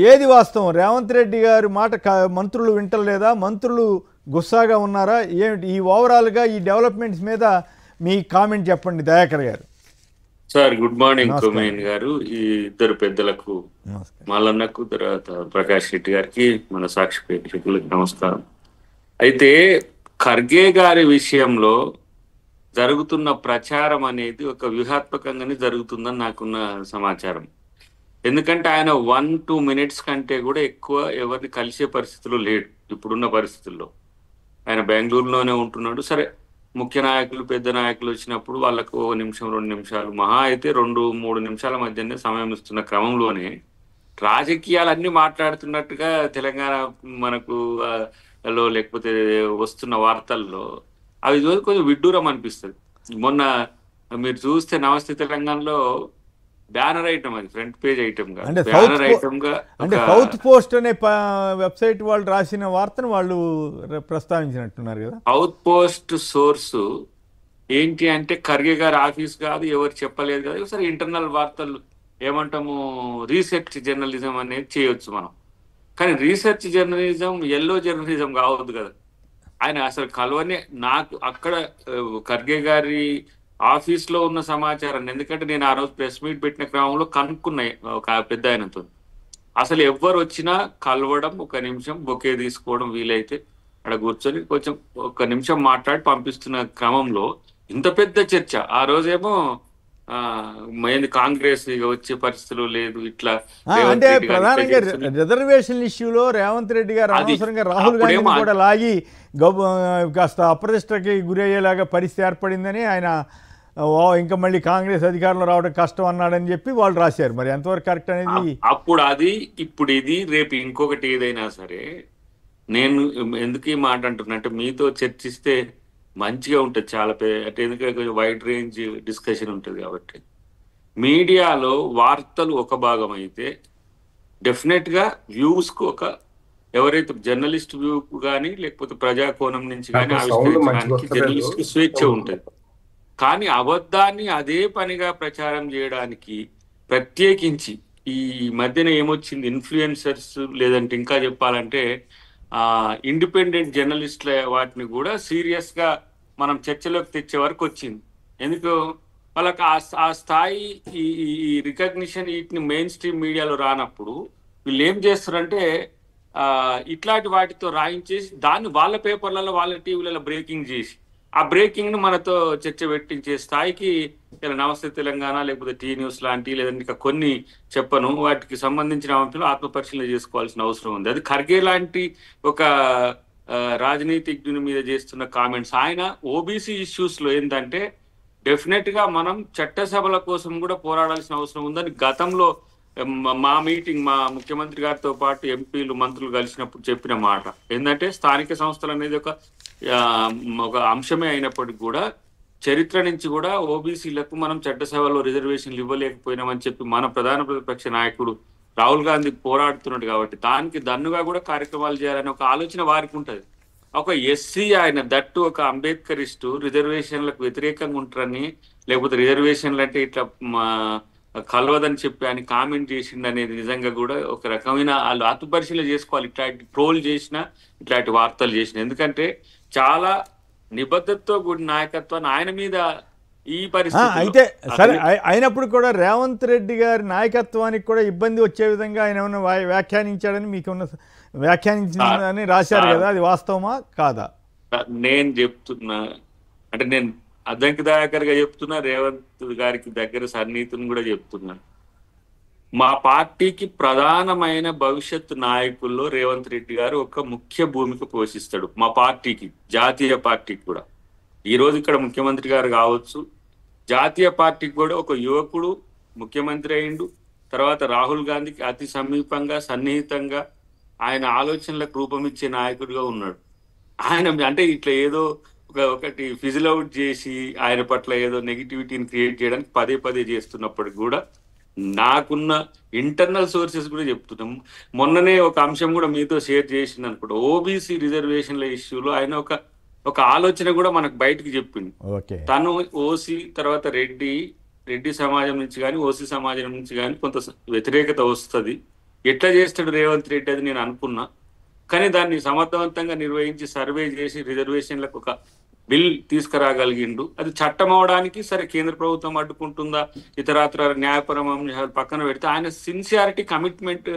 ఏది వాస్తవం, రేవంత్ రెడ్డి గారి మాట మంత్రులు వింటలేదా, మంత్రులు గుస్సాగా ఉన్నారా ఏమిటి, ఈ ఓవరాల్గా ఈ డెవలప్మెంట్స్ మీద మీ కామెంట్ చెప్పండి దయాకర్ గారు. సార్ గుడ్ మార్నింగ్ కుమేన్ గారు, ఈ ఇద్దరు పెద్దలకు మల్లన్నకు తర్వాత ప్రకాష్ రెడ్డి గారికి మన సాక్షి ప్రేక్షకులకు నమస్కారం. అయితే ఖర్గే గారి విషయంలో జరుగుతున్న ప్రచారం అనేది ఒక వ్యూహాత్మకంగానే జరుగుతుందని నాకున్న సమాచారం. ఎందుకంటే ఆయన 1-2 మినిట్స్ కంటే కూడా ఎక్కువ ఎవరిని కలిసే పరిస్థితుల్లో లేడు ఇప్పుడున్న పరిస్థితుల్లో. ఆయన బెంగళూరులోనే ఉంటున్నాడు. సరే ముఖ్య నాయకులు పెద్ద నాయకులు వచ్చినప్పుడు వాళ్ళకు 1 నిమిషం 2 నిమిషాలు మహా అయితే 2-3 నిమిషాల మధ్యనే సమయం ఇస్తున్న క్రమంలోనే రాజకీయాలన్నీ మాట్లాడుతున్నట్టుగా తెలంగాణ మనకు లో లేకపోతే వస్తున్న వార్తల్లో అవి కొంచెం విడ్డూరం అనిపిస్తుంది. మొన్న మీరు చూస్తే నమస్తే తెలంగాణలో బ్యానర్ ఐటమ్, అది ఫ్రంట్ పేజ్ ఐటమ్ గా బ్యానర్ ఐటమ్ గా అంటే సౌత్ పోస్ట్ అనే వెబ్సైట్ వాళ్ళు రాసిన వార్తను వాళ్ళు ప్రస్తావించినట్టున్నారు కదా. సౌత్ పోస్ట్ సోర్స్ ఏంటి అంటే ఖర్గే గారి ఆఫీస్ కాదు, ఎవరు చెప్పలేదు కదా. ఒకసారి ఇంటర్నల్ వార్తలు ఏమంటాము, రీసెర్చ్ జర్నలిజం అనేది చేయొచ్చు మనం, కానీ రీసెర్చ్ జర్నలిజం ఎల్లో జర్నలిజం కావద్దు కదా. ఆయన అసలు కలవనే నాకు అక్కడ ఖర్గే గారి ఆఫీస్ లో ఉన్న సమాచారాన్ని, ఎందుకంటే నేను ఆ రోజు ప్రెస్ మీట్ పెట్టిన క్రమంలో కనుక్కున్నాయి ఒక పెద్ద ఆయనతో, అసలు ఎవ్వరు వచ్చినా కలవడం, 1 నిమిషం బొకే తీసుకోవడం, వీలైతే అక్కడ కూర్చొని కొంచెం 1 నిమిషం మాట్లాడి పంపిస్తున్న క్రమంలో ఇంత పెద్ద చర్చ. ఆ రోజేమో కాంగ్రెస్ వచ్చే పరిస్థితులు లేదు ఇట్లా. అంటే ప్రధానంగా రిజర్వేషన్ ఇష్యూలో రేవంత్ రెడ్డి గారు అనవసరంగా రాహుల్ గాంధీ కూడా లాగి కాస్త అప్రతిష్టకి గురి అయ్యేలాగా పరిస్థితి ఏర్పడిందని ఆయన ఇంకా మళ్ళీ కాంగ్రెస్ అధికారంలో రావడం కష్టం అన్నాడని చెప్పి వాళ్ళు రాశారు. మరి ఎంతవరకు కరెక్ట్ అనేది అప్పుడు అది, ఇప్పుడు ఇది, రేపు ఇంకొకటి ఏదైనా సరే. నేను ఎందుకు ఈ మాట అంటున్నా అంటే మీతో చర్చిస్తే మంచిగా ఉంటుంది చాలా అంటే ఎందుకంటే కొంచెం వైడ్ రేంజ్ డిస్కషన్ ఉంటుంది కాబట్టి. మీడియాలో వార్తలు ఒక భాగం అయితే డెఫినెట్గా వ్యూస్కు ఒక ఎవరైతే జర్నలిస్ట్ వ్యూ కానీ లేకపోతే ప్రజాకోణం నుంచి కానీ ఆవిష్కరించడానికి జర్నలిస్ట్ కి స్వేచ్ఛ ఉంటుంది. కానీ అబద్ధాన్ని అదే పనిగా ప్రచారం చేయడానికి ప్రత్యేకించి ఈ మధ్యన ఏమొచ్చింది, ఇన్ఫ్లుయెన్సర్స్ లేదంటే ఇంకా చెప్పాలంటే ఇండిపెండెంట్ జర్నలిస్ట్ల వాటిని కూడా సీరియస్ గా మనం చర్చలోకి తెచ్చే వరకు వచ్చింది. ఎందుకు వాళ్ళకి ఆ స్థాయి ఈ రికగ్నిషన్ వీటిని మెయిన్ స్ట్రీమ్ మీడియాలో రానప్పుడు వీళ్ళు ఏం చేస్తారంటే ఇట్లాంటి వాటితో రాయించేసి దాన్ని వాళ్ళ పేపర్లలో వాళ్ళ టీవీలలో బ్రేకింగ్ చేసి ఆ బ్రేకింగ్ ను మనతో చర్చ పెట్టించే స్థాయికి ఇలా నమస్తే తెలంగాణ లేకపోతే టీ న్యూస్ లాంటి లేదంటే ఇంకా కొన్ని చెప్పను వాటికి సంబంధించిన అంశాలు ఆత్మపరిశీలన చేసుకోవాల్సిన అవసరం ఉంది. అది ఖర్గే లాంటి ఒక రాజనీతిజ్ఞుని మీద చేస్తున్న కామెంట్స్. ఆయన ఓబీసీ ఇష్యూస్ లో ఏంటంటే డెఫినెట్ గా మనం చట్టసభల కోసం కూడా పోరాడాల్సిన అవసరం ఉందని గతంలో మా ముఖ్యమంత్రి గారితో పాటు ఎంపీలు మంత్రులు కలిసినప్పుడు చెప్పిన మాట ఏంటంటే స్థానిక సంస్థలు అనేది ఒక అంశమే అయినప్పటికీ కూడా చరిత్ర నుంచి కూడా ఓబీసీలకు మనం చట్టసభలో రిజర్వేషన్లు ఇవ్వలేకపోయినామని చెప్పి మన ప్రధాన ప్రతిపక్ష నాయకుడు రాహుల్ గాంధీ పోరాడుతున్నాడు. కాబట్టి దానికి దన్నుగా కూడా కార్యక్రమాలు చేయాలని ఒక ఆలోచన వారికి ఉంటుంది. ఒక ఎస్సీ ఆయన దట్టు ఒక అంబేద్కరిస్టు రిజర్వేషన్లకు వ్యతిరేకంగా ఉంటారని లేకపోతే రిజర్వేషన్లు అంటే ఇట్లా కలవదని చెప్పి ఆయన కామెంట్ చేసిండు అనేది నిజంగా కూడా ఒక రకమైన వాళ్ళు ఆత్మపరిశీలన చేసుకోవాలి. ఇట్లాంటి ట్రోల్ చేసిన ఇట్లాంటి వార్తలు చేసిన ఎందుకంటే చాలా నిబద్ధతతో కూడిన నాయకత్వాన్ని ఆయన మీద ఈ పరిస్థితి అయితే సరే అయినప్పుడు కూడా రేవంత్ రెడ్డి గారి నాయకత్వానికి కూడా ఇబ్బంది వచ్చే విధంగా ఆయన ఏమన్నా వ్యాఖ్యానించాడని మీకున్న వ్యాఖ్యానించిందని రాశారు కదా, అది వాస్తవమా కాదా? నేను చెప్తున్నా అంటే నేను అద్దంకి దయాకర్గా చెప్తున్నా, రేవంత్ గారికి దగ్గర సన్నిహితుని కూడా చెప్తున్నా. మా పార్టీకి ప్రధానమైన భవిష్యత్ నాయకుల్లో రేవంత్ రెడ్డి గారు ఒక ముఖ్య భూమిక పోషిస్తాడు. మా పార్టీకి, జాతీయ పార్టీకి కూడా. ఈరోజు ఇక్కడ ముఖ్యమంత్రి గారు కావచ్చు, జాతీయ పార్టీకి కూడా ఒక యువకుడు ముఖ్యమంత్రి అయిండు. తర్వాత రాహుల్ గాంధీకి అతి సమీపంగా సన్నిహితంగా ఆయన ఆలోచనలకు రూపమిచ్చే నాయకుడిగా ఉన్నాడు. ఆయన అంటే ఇట్లా ఏదో ఒకటి ఫిజిల్ అవుట్ చేసి ఆయన పట్ల ఏదో నెగిటివిటీని క్రియేట్ చేయడానికి పదే పదే చేస్తున్నప్పటికి కూడా నాకున్న ఇంటర్నల్ సోర్సెస్ కూడా చెప్తున్నాం. మొన్ననే ఒక అంశం కూడా మీతో షేర్ చేసింది అనుకుంటా, ఓబీసీ రిజర్వేషన్ల ఇష్యూలో ఆయన ఒక ఆలోచన కూడా మనకు బయటకు చెప్పింది. తను ఓసీ తర్వాత రెడ్డి సమాజం నుంచి కానీ ఓసీ సమాజం నుంచి కానీ కొంత వ్యతిరేకత వస్తుంది, ఎట్లా చేస్తాడు రేవంత్ రెడ్డి అది నేను అనుకున్నా. కానీ దాన్ని సమర్థవంతంగా నిర్వహించి సర్వే చేసి రిజర్వేషన్లకు ఒక బిల్ తీసుకురాగలిగిండు. అది చట్టం అవడానికి సరే కేంద్ర ప్రభుత్వం అడ్డుకుంటుందా ఇతరాతర న్యాయపరమైన పక్కన పెడితే ఆయన సిన్సియారిటీ కమిట్మెంట్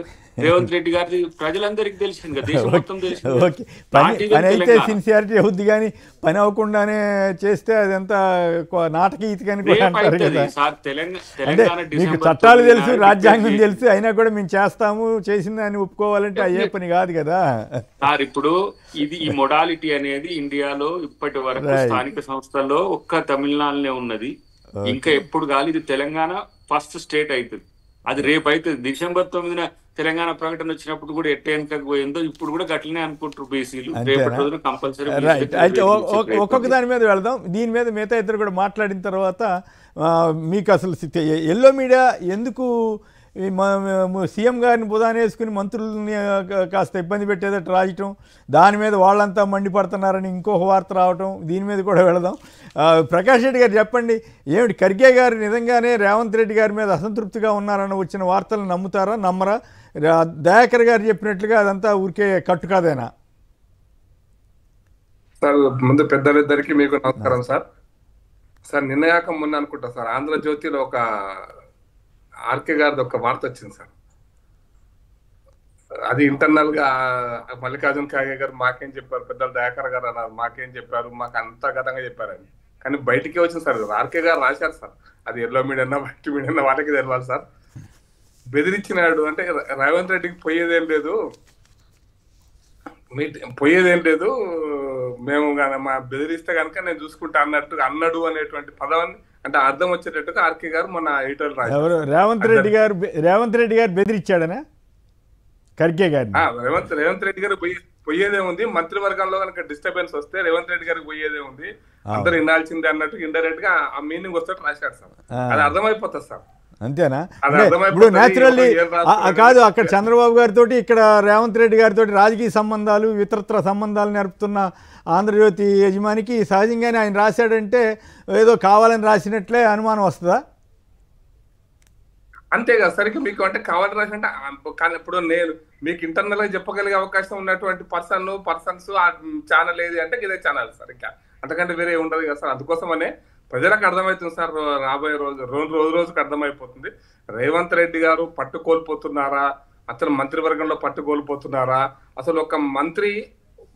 రేవంత్ రెడ్డి గారి ప్రజలందరికీ తెలిసింది కదా, దేశం మొత్తం తెలిసింది. సిన్సియారిటీ అవుద్ది కానీ పని అవ్వకుండానే చేస్తే అదంతా నాటకీయతని మీకు చట్టాలు తెలుసు, రాజ్యాంగం తెలుసు, అయినా కూడా మేము చేస్తాము, చేసింది అని ఒప్పుకోవాలంటే అయ్యే పని కాదు కదా సార్. ఇప్పుడు ఈ మొడాలిటీ అనేది ఇండియాలో ఇప్పటి వరకు స్థానిక సంస్థల్లో ఒక్క తమిళనాడునే ఉన్నది. ఇంకా ఎప్పుడు కాదు, ఇది తెలంగాణ ఫస్ట్ స్టేట్ అవుతుంది. అది రేపు అవుతుంది. December 9న తెలంగాణ ప్రకటన వచ్చినప్పుడు కూడా ఎట్ట వెనకకు పోయిందో ఇప్పుడు కూడా గట్లనే అనుకుంటారు బీసీలు. రేపటి రోజున కంపల్సరీ. అయితే ఒక్కొక్క దాని మీద వెళదాం. దీని మీద మిగతా ఇద్దరు కూడా మాట్లాడిన తర్వాత మీకు అసలు ఎల్లో మీడియా ఎందుకు సీఎం గారిని బుధానేసుకుని మంత్రులని కాస్త ఇబ్బంది పెట్టేదట్టు రాయటం, దాని మీద వాళ్ళంతా మండిపడుతున్నారని ఇంకొక వార్త రావటం, దీని మీద కూడా వెళదాం. ప్రకాష్ రెడ్డి గారు చెప్పండి, ఏమిటి ఖర్గే గారు నిజంగానే రేవంత్ రెడ్డి గారి మీద అసంతృప్తిగా ఉన్నారని వచ్చిన వార్తలను నమ్ముతారా నమ్మరా? దయాకర్ గారు చెప్పినట్లుగా అదంతా ఊరికే కట్టు కాదేనా? సార్ ముందు పెద్దలిద్దరికి మీకు నమస్కారం సార్. సార్ నిన్నయాక మొన్న అనుకుంటా సార్ ఆంధ్రజ్యోతిలో ఒక ఆర్కే గారిది ఒక వార్త వచ్చింది సార్. అది ఇంటర్నల్ గా మల్లికార్జున ఖార్గే గారు మాకేం చెప్పారు, పెద్దలు దయాకర్ గారు అన్నారు మాకేం చెప్పారు, మాకు అంతర్గతంగా చెప్పారని. కానీ బయటికే వచ్చింది సార్, ఆర్కే గారు రాశారు సార్. అది ఎల్లో మీడియా వైట్ మీడియా వాళ్ళకి తెలవాలి సార్. బెదిరించినాడు అంటే రేవంత్ రెడ్డికి పోయేదేం లేదు, మేము మా బెదిరిస్తే కనుక నేను చూసుకుంటా అన్నట్టు అన్నాడు అనేటువంటి పదాన్ని అంటే అర్థం వచ్చేటట్టుగా ఆర్కే గారు మొన్న ఎడిటర్ రాశారు. రేవంత్ రెడ్డి గారు బెదిరించాడనా ఖర్గే గారు? రేవంత్ రెడ్డి గారు పోయేదే ఉంది. మంత్రివర్గంలో కనుక డిస్టర్బెన్స్ వస్తే రేవంత్ రెడ్డి గారికి పోయేదే ఉంది, అందరు వినాల్సిందే అన్నట్టు ఇండైరెక్ట్ గా ఆ మీనింగ్ వస్తే రాశాడు సార్. అది అర్థమైపోతుంది సార్. అంతేనా? ఇప్పుడు న్యాచురల్లీ కాదు, అక్కడ చంద్రబాబు గారితో ఇక్కడ రేవంత్ రెడ్డి గారితో రాజకీయ సంబంధాలు ఇతరత్ర సంబంధాలు నేర్పుతున్న ఆంధ్రజ్యోతి యజమానికి సహజంగానే ఆయన రాశాడంటే ఏదో కావాలని రాసినట్లే అనుమానం వస్తుందా? అంతే కదా సరికి మీకు అంటే కావాలని రాసినట్టే. కానీ ఇప్పుడు నేను మీకు ఇంటర్నల్ గా చెప్పగలిగే అవకాశం ఉన్నటువంటి పర్సన్స్ ఆ ఛానల్ ఏది అంటే ఇదే ఛానల్ సార్, ఇంకా అంతకంటే వేరే ఉండదు కదా సార్. అందుకోసమనే ప్రజలకు అర్థమవుతుంది సార్, రాబోయే రోజుకు అర్థమైపోతుంది. రేవంత్ రెడ్డి గారు పట్టు కోల్పోతున్నారా, అసలు మంత్రివర్గంలో పట్టు కోల్పోతున్నారా, అసలు ఒక మంత్రి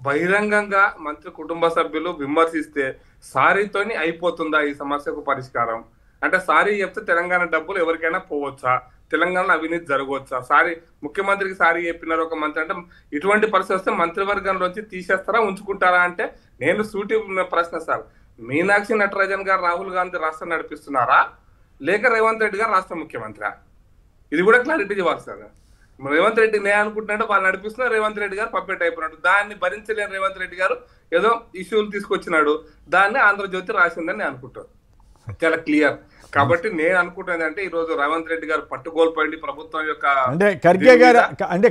బహిరంగంగా మంత్రి కుటుంబ సభ్యులు విమర్శిస్తే సారీతోని అయిపోతుందా ఈ సమస్యకు పరిష్కారం? అంటే సారీ చెప్తే తెలంగాణ డబ్బులు ఎవరికైనా పోవచ్చా, తెలంగాణలో అవినీతి జరగవచ్చా? సారీ ముఖ్యమంత్రికి సారీ చెప్పినారు ఒక మంత్రి అంటే ఇటువంటి పరిస్థితి వస్తే మంత్రివర్గంలోంచి తీసేస్తారా ఉంచుకుంటారా అంటే నేను సూటి ప్రశ్న సార్. మీనాక్షి నటరాజన్ గారు రాహుల్ గాంధీ రాష్ట్రం నడిపిస్తున్నారా లేక రేవంత్ రెడ్డి గారు రాష్ట్ర ముఖ్యమంత్రి? ఇది కూడా క్లారిటీ ఇవ్వాలి సార్. రేవంత్ రెడ్డి నేను అనుకుంటున్నాడు వాళ్ళు నడిపిస్తున్నారు, రేవంత్ రెడ్డి గారు పప్పెట్ అయిపోయినాడు. దాన్ని భరించలేని రేవంత్ రెడ్డి గారు ఏదో ఇష్యూలు తీసుకొచ్చినాడు, దాన్ని ఆంధ్రజ్యోతి రాసిందని నేను అనుకుంటాను. చాలా క్లియర్. కాబట్టి నేను అనుకుంటున్నది అంటే ఈ రోజు రేవంత్ రెడ్డి గారు పట్టుకోల్పోయింది ప్రభుత్వం యొక్క అంటే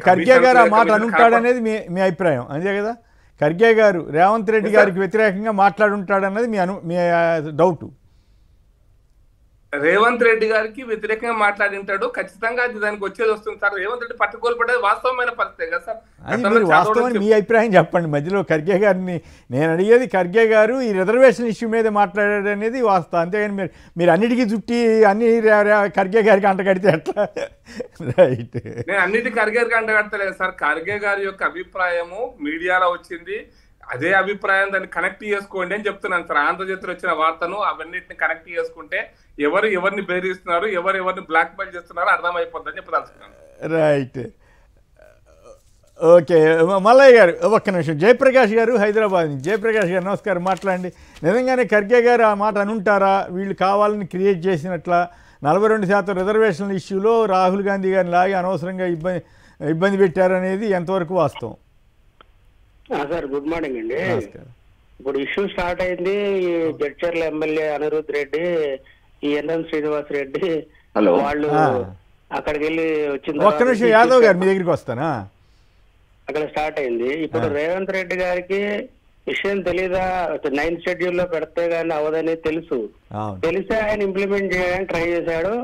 ఖర్గే గారు ఆ మాట అనుంటాడనేది మీ అభిప్రాయం అంతే కదా? ఖర్గే గారు రేవంత్ రెడ్డి గారికి వ్యతిరేకంగా మాట్లాడుంటాడన్నది మీ డౌట్. రేవంత్ రెడ్డి గారికి వ్యతిరేకంగా మాట్లాడింటాడు ఖచ్చితంగా, దానికి వచ్చేది వస్తుంది సార్. రేవంత్ రెడ్డి పట్టుకోల్పడేది వాస్తవమైన పరిస్థితి కదా సార్. అది మీరు వాస్తవాన్ని మీ అభిప్రాయం చెప్పండి. మధ్యలో ఖర్గే గారిని నేను అడిగేది, ఖర్గే గారు ఈ రిజర్వేషన్ ఇష్యూ మీద మాట్లాడాడు అనేది వాస్తవం, అంతేగాని మీరు అన్నిటికీ చుట్టి అన్ని ఖర్గే గారికి అంటగడితే ఎట్లా? రైట్, నేను అన్నిటికీ ఖర్గే గారికి అంటగడతలేదు సార్. ఖర్గే గారి యొక్క అభిప్రాయము మీడియాలో వచ్చింది, అదే అభిప్రాయం దాన్ని కనెక్ట్ చేసుకోండి అని చెప్తున్నాను సార్. ఆంధ్రజ్యోతిలో వచ్చిన వార్తను అవన్నిటిని కనెక్ట్ చేసుకుంటే ఎవరిని బెదిరిస్తున్నారు, ఎవరిని బ్లాక్ మెయిల్ చేస్తున్నారో అర్థమైపోద్దని చెప్పదలుచుకున్నాను. Right, okay. మల్లయ్య గారు ఒక్క నిమిషం. జయప్రకాష్ గారు హైదరాబాద్ నుంచి. జయప్రకాష్ గారు నమస్కారం, మాట్లాడండి. నిజంగానే ఖర్గే గారు ఆ మాట అనుంటారా? వీళ్ళు కావాలని క్రియేట్ చేసినట్ల 42% రిజర్వేషన్ల ఇష్యూలో రాహుల్ గాంధీ గారిని లాగి అనవసరంగా ఇబ్బంది పెట్టారనేది ఎంతవరకు వాస్తవం? సార్ గుడ్ మార్నింగ్ అండి. ఇప్పుడు ఇష్యూ స్టార్ట్ అయింది, జడ్చర్ల ఎమ్మెల్యే అనిరుద్ రెడ్డి, ఈ ఎన్ఎం శ్రీనివాస్ రెడ్డి వాళ్ళు అక్కడికి వెళ్ళి వచ్చింది. ఒక్క నిమిషం యాదవ్ గారు మీ దగ్గరికి వస్తానా? అక్కడ స్టార్ట్ అయింది. ఇప్పుడు రేవంత్ రెడ్డి గారికి విషయం తెలీదా? 9th షెడ్యూల్లో పెడితే గానీ అవదని తెలుసు, తెలిసే ఆయన ఇంప్లిమెంట్ చేయడానికి ట్రై చేశాడు.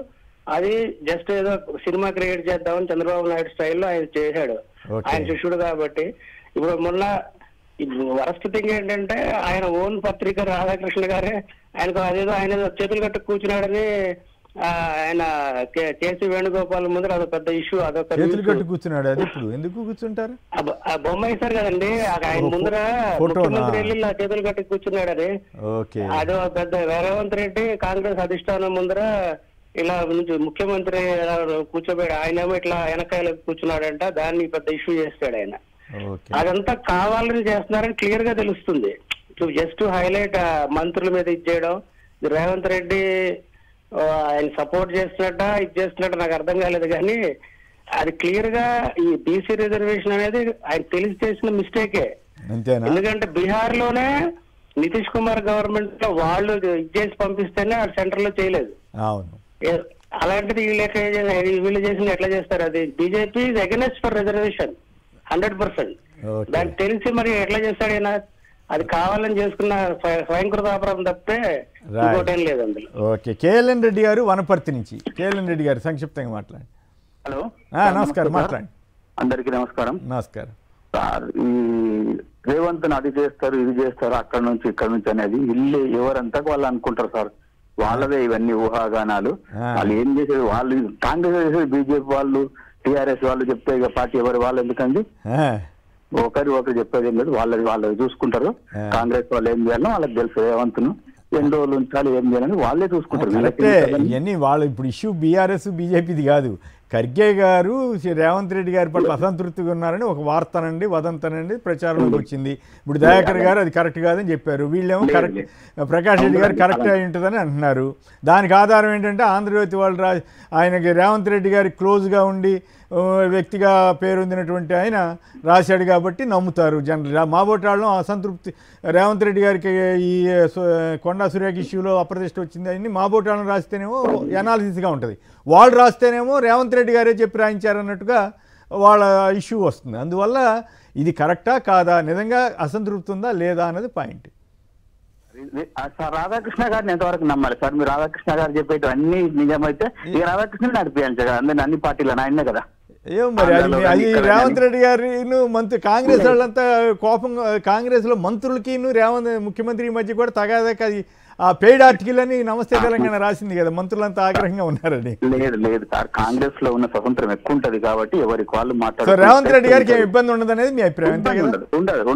అది జస్ట్ ఏదో సినిమా క్రియేట్ చేద్దామని చంద్రబాబు నాయుడు స్టైల్లో ఆయన చేశాడు, ఆయన శిష్యుడు కాబట్టి. ఇప్పుడు మొన్న వరస్ట్ థింగ్ ఏంటంటే ఆయన ఓన్ పత్రిక రాధాకృష్ణ గారే ఆయనకు అదేదో ఆయన చేతులు కట్టు కూర్చున్నాడని ఆయన కేసీ వేణుగోపాల్ ముందర అదొక పెద్ద ఇష్యూ, అదొక చేతులు కట్టు కూర్చున్నాడు. అది ఇప్పుడు ఎందుకు కూర్చుంటారు? ఆ బొమ్మ ఇస్తారు కదండి, ఆయన ముందర ముఖ్యమంత్రి వెళ్ళి ఆ చేతులు కట్టు కూర్చున్నాడని. అదో పెద్ద రేవంత్ రెడ్డి కాంగ్రెస్ అధిష్టానం ముందర ఇలా ముఖ్యమంత్రి కూర్చోబెట్టి ఆయనేమో ఇట్లా వెనకాయలు కూర్చున్నాడంట, దాన్ని పెద్ద ఇష్యూ చేస్తాడు ఆయన. అదంతా కావాలని చేస్తున్నారని క్లియర్ గా తెలుస్తుంది. జస్ట్ హైలైట్ మంత్రుల మీద ఇచ్చేయడం, రేవంత్ రెడ్డి ఆయన సపోర్ట్ చేస్తున్నట్ట ఇది చేస్తున్నట్టు నాకు అర్థం కాలేదు, కానీ అది క్లియర్ గా ఈ బీసీ రిజర్వేషన్ అనేది ఆయన తెలిసి చేసిన మిస్టేకే. ఎందుకంటే బీహార్ లోనే నితీష్ కుమార్ గవర్నమెంట్ లో వాళ్ళు ఇచ్చేసి పంపిస్తేనే సెంటర్ లో చేయలేదు. అలాంటిది వీళ్ళు చేసిన ఎట్లా చేస్తారు? అది బీజేపీ అగైనెస్ట్ ఫర్ రిజర్వేషన్ 100%. దాన్ని తెలిసి మరి ఎట్లా చేస్తాడు ఆయన? అది కావాలని చేసుకున్న స్వయంకృత అపరాధం తప్పితే ఇంకోటేం లేదు అందులో. ఓకే, కేఎల్ఎన్ రెడ్డి గారు వనపర్తి నుంచి. కేఎల్ఎన్ రెడ్డి గారు సంక్షిప్తంగా మాట్లాడండి. హలో, నమస్కారం, మాట్లాడండి. అందరికీ నమస్కారం. నమస్కారం సార్, ఈ రేవంత్ అది చేస్తారు ఇది చేస్తారు అక్కడ నుంచి ఇక్కడ నుంచి అనేది ఇల్లు ఎవరంతా వాళ్ళు అనుకుంటారు సార్. వాళ్ళదే ఇవన్నీ ఊహాగానాలు. వాళ్ళు ఏం చేసేది, వాళ్ళు కాంగ్రెస్ చేసేది, బీజేపీ వాళ్ళు టీఆర్ఎస్ వాళ్ళు చెప్తే ఇక పార్టీ ఎవరు వాళ్ళు ఎందుకండి? ఒకరు చెప్పేది ఏం లేదు, వాళ్ళది చూసుకుంటారు. కాంగ్రెస్ వాళ్ళు ఏం చేయాలో వాళ్ళకి తెలుసు. రేవంత్ను ఎన్ని రోజులు ఉంచాలి ఏం చేయాలని వాళ్ళే చూసుకుంటారు. ఇవన్నీ వాళ్ళు ఇప్పుడు ఇష్యూ బీఆర్ఎస్ బీజేపీది కాదు, ఖర్గే గారు రేవంత్ రెడ్డి గారి పట్ల అసంతృప్తిగా ఉన్నారని ఒక వార్తనండి వదంతనండి ప్రచారంలోకి వచ్చింది. ఇప్పుడు దయాకర్ గారు అది కరెక్ట్ కాదని చెప్పారు, వీళ్ళేమో కరెక్ట్ ప్రకాష్ రెడ్డి గారు కరెక్ట్ అయి ఉంటుందని అంటున్నారు. దానికి ఆధారం ఏంటంటే ఆంధ్రజ్యోతి వాళ్ళు ఆయనకి రేవంత్ రెడ్డి గారికి క్లోజ్గా ఉండి వ్యక్తిగా పేరొందినటువంటి ఆయన రాశాడు కాబట్టి నమ్ముతారు జనరల్గా. మాబోటాళ్ళం అసంతృప్తి రేవంత్ రెడ్డి గారికి ఈ కొండా సురేఖ ఇష్యూలో అప్రతిష్ట వచ్చింది అని మాబోటాళ్ళం రాస్తేనేమో ఎనాలిసిస్గా ఉంటుంది, వాళ్ళు రాస్తేనేమో రేవంత్ రెడ్డి గారే చెప్పి రాయించారన్నట్టుగా వాళ్ళ ఇష్యూ వస్తుంది. అందువల్ల ఇది కరెక్టా కాదా, నిజంగా అసంతృప్తి ఉందా లేదా అన్నది పాయింట్. సార్ రాధాకృష్ణ గారిని ఎంతవరకు నమ్మాలి సార్? మీరు రాధాకృష్ణ గారు చెప్పేటి అన్ని నిజమైతే ఈ రాధాకృష్ణ నడిపించాలి కదా, అందరినీ అన్ని పార్టీలను ఆయనే కదా. ఏం మరి అది రేవంత్ రెడ్డి గారి మంత్రి కాంగ్రెస్ వాళ్ళంతా కోపం, కాంగ్రెస్లో మంత్రులకి ముఖ్యమంత్రి మధ్య కూడా తగాదాక అది ఆ పెయిడ్ ఆర్టికల్ అని నమస్తే తెలంగాణ రాసింది కదా, మంత్రులంతా ఆగ్రహంగా ఉన్నారని. లేదు సార్, కాంగ్రెస్ లో ఉన్న స్వతంత్రం ఎక్కువ ఉంటది కాబట్టి ఎవరికి వాళ్ళు మాట్లాడారు. రేవంత్ రెడ్డి గారికి ఏం ఇబ్బంది ఉండదు అనేది మీ అభిప్రాయం?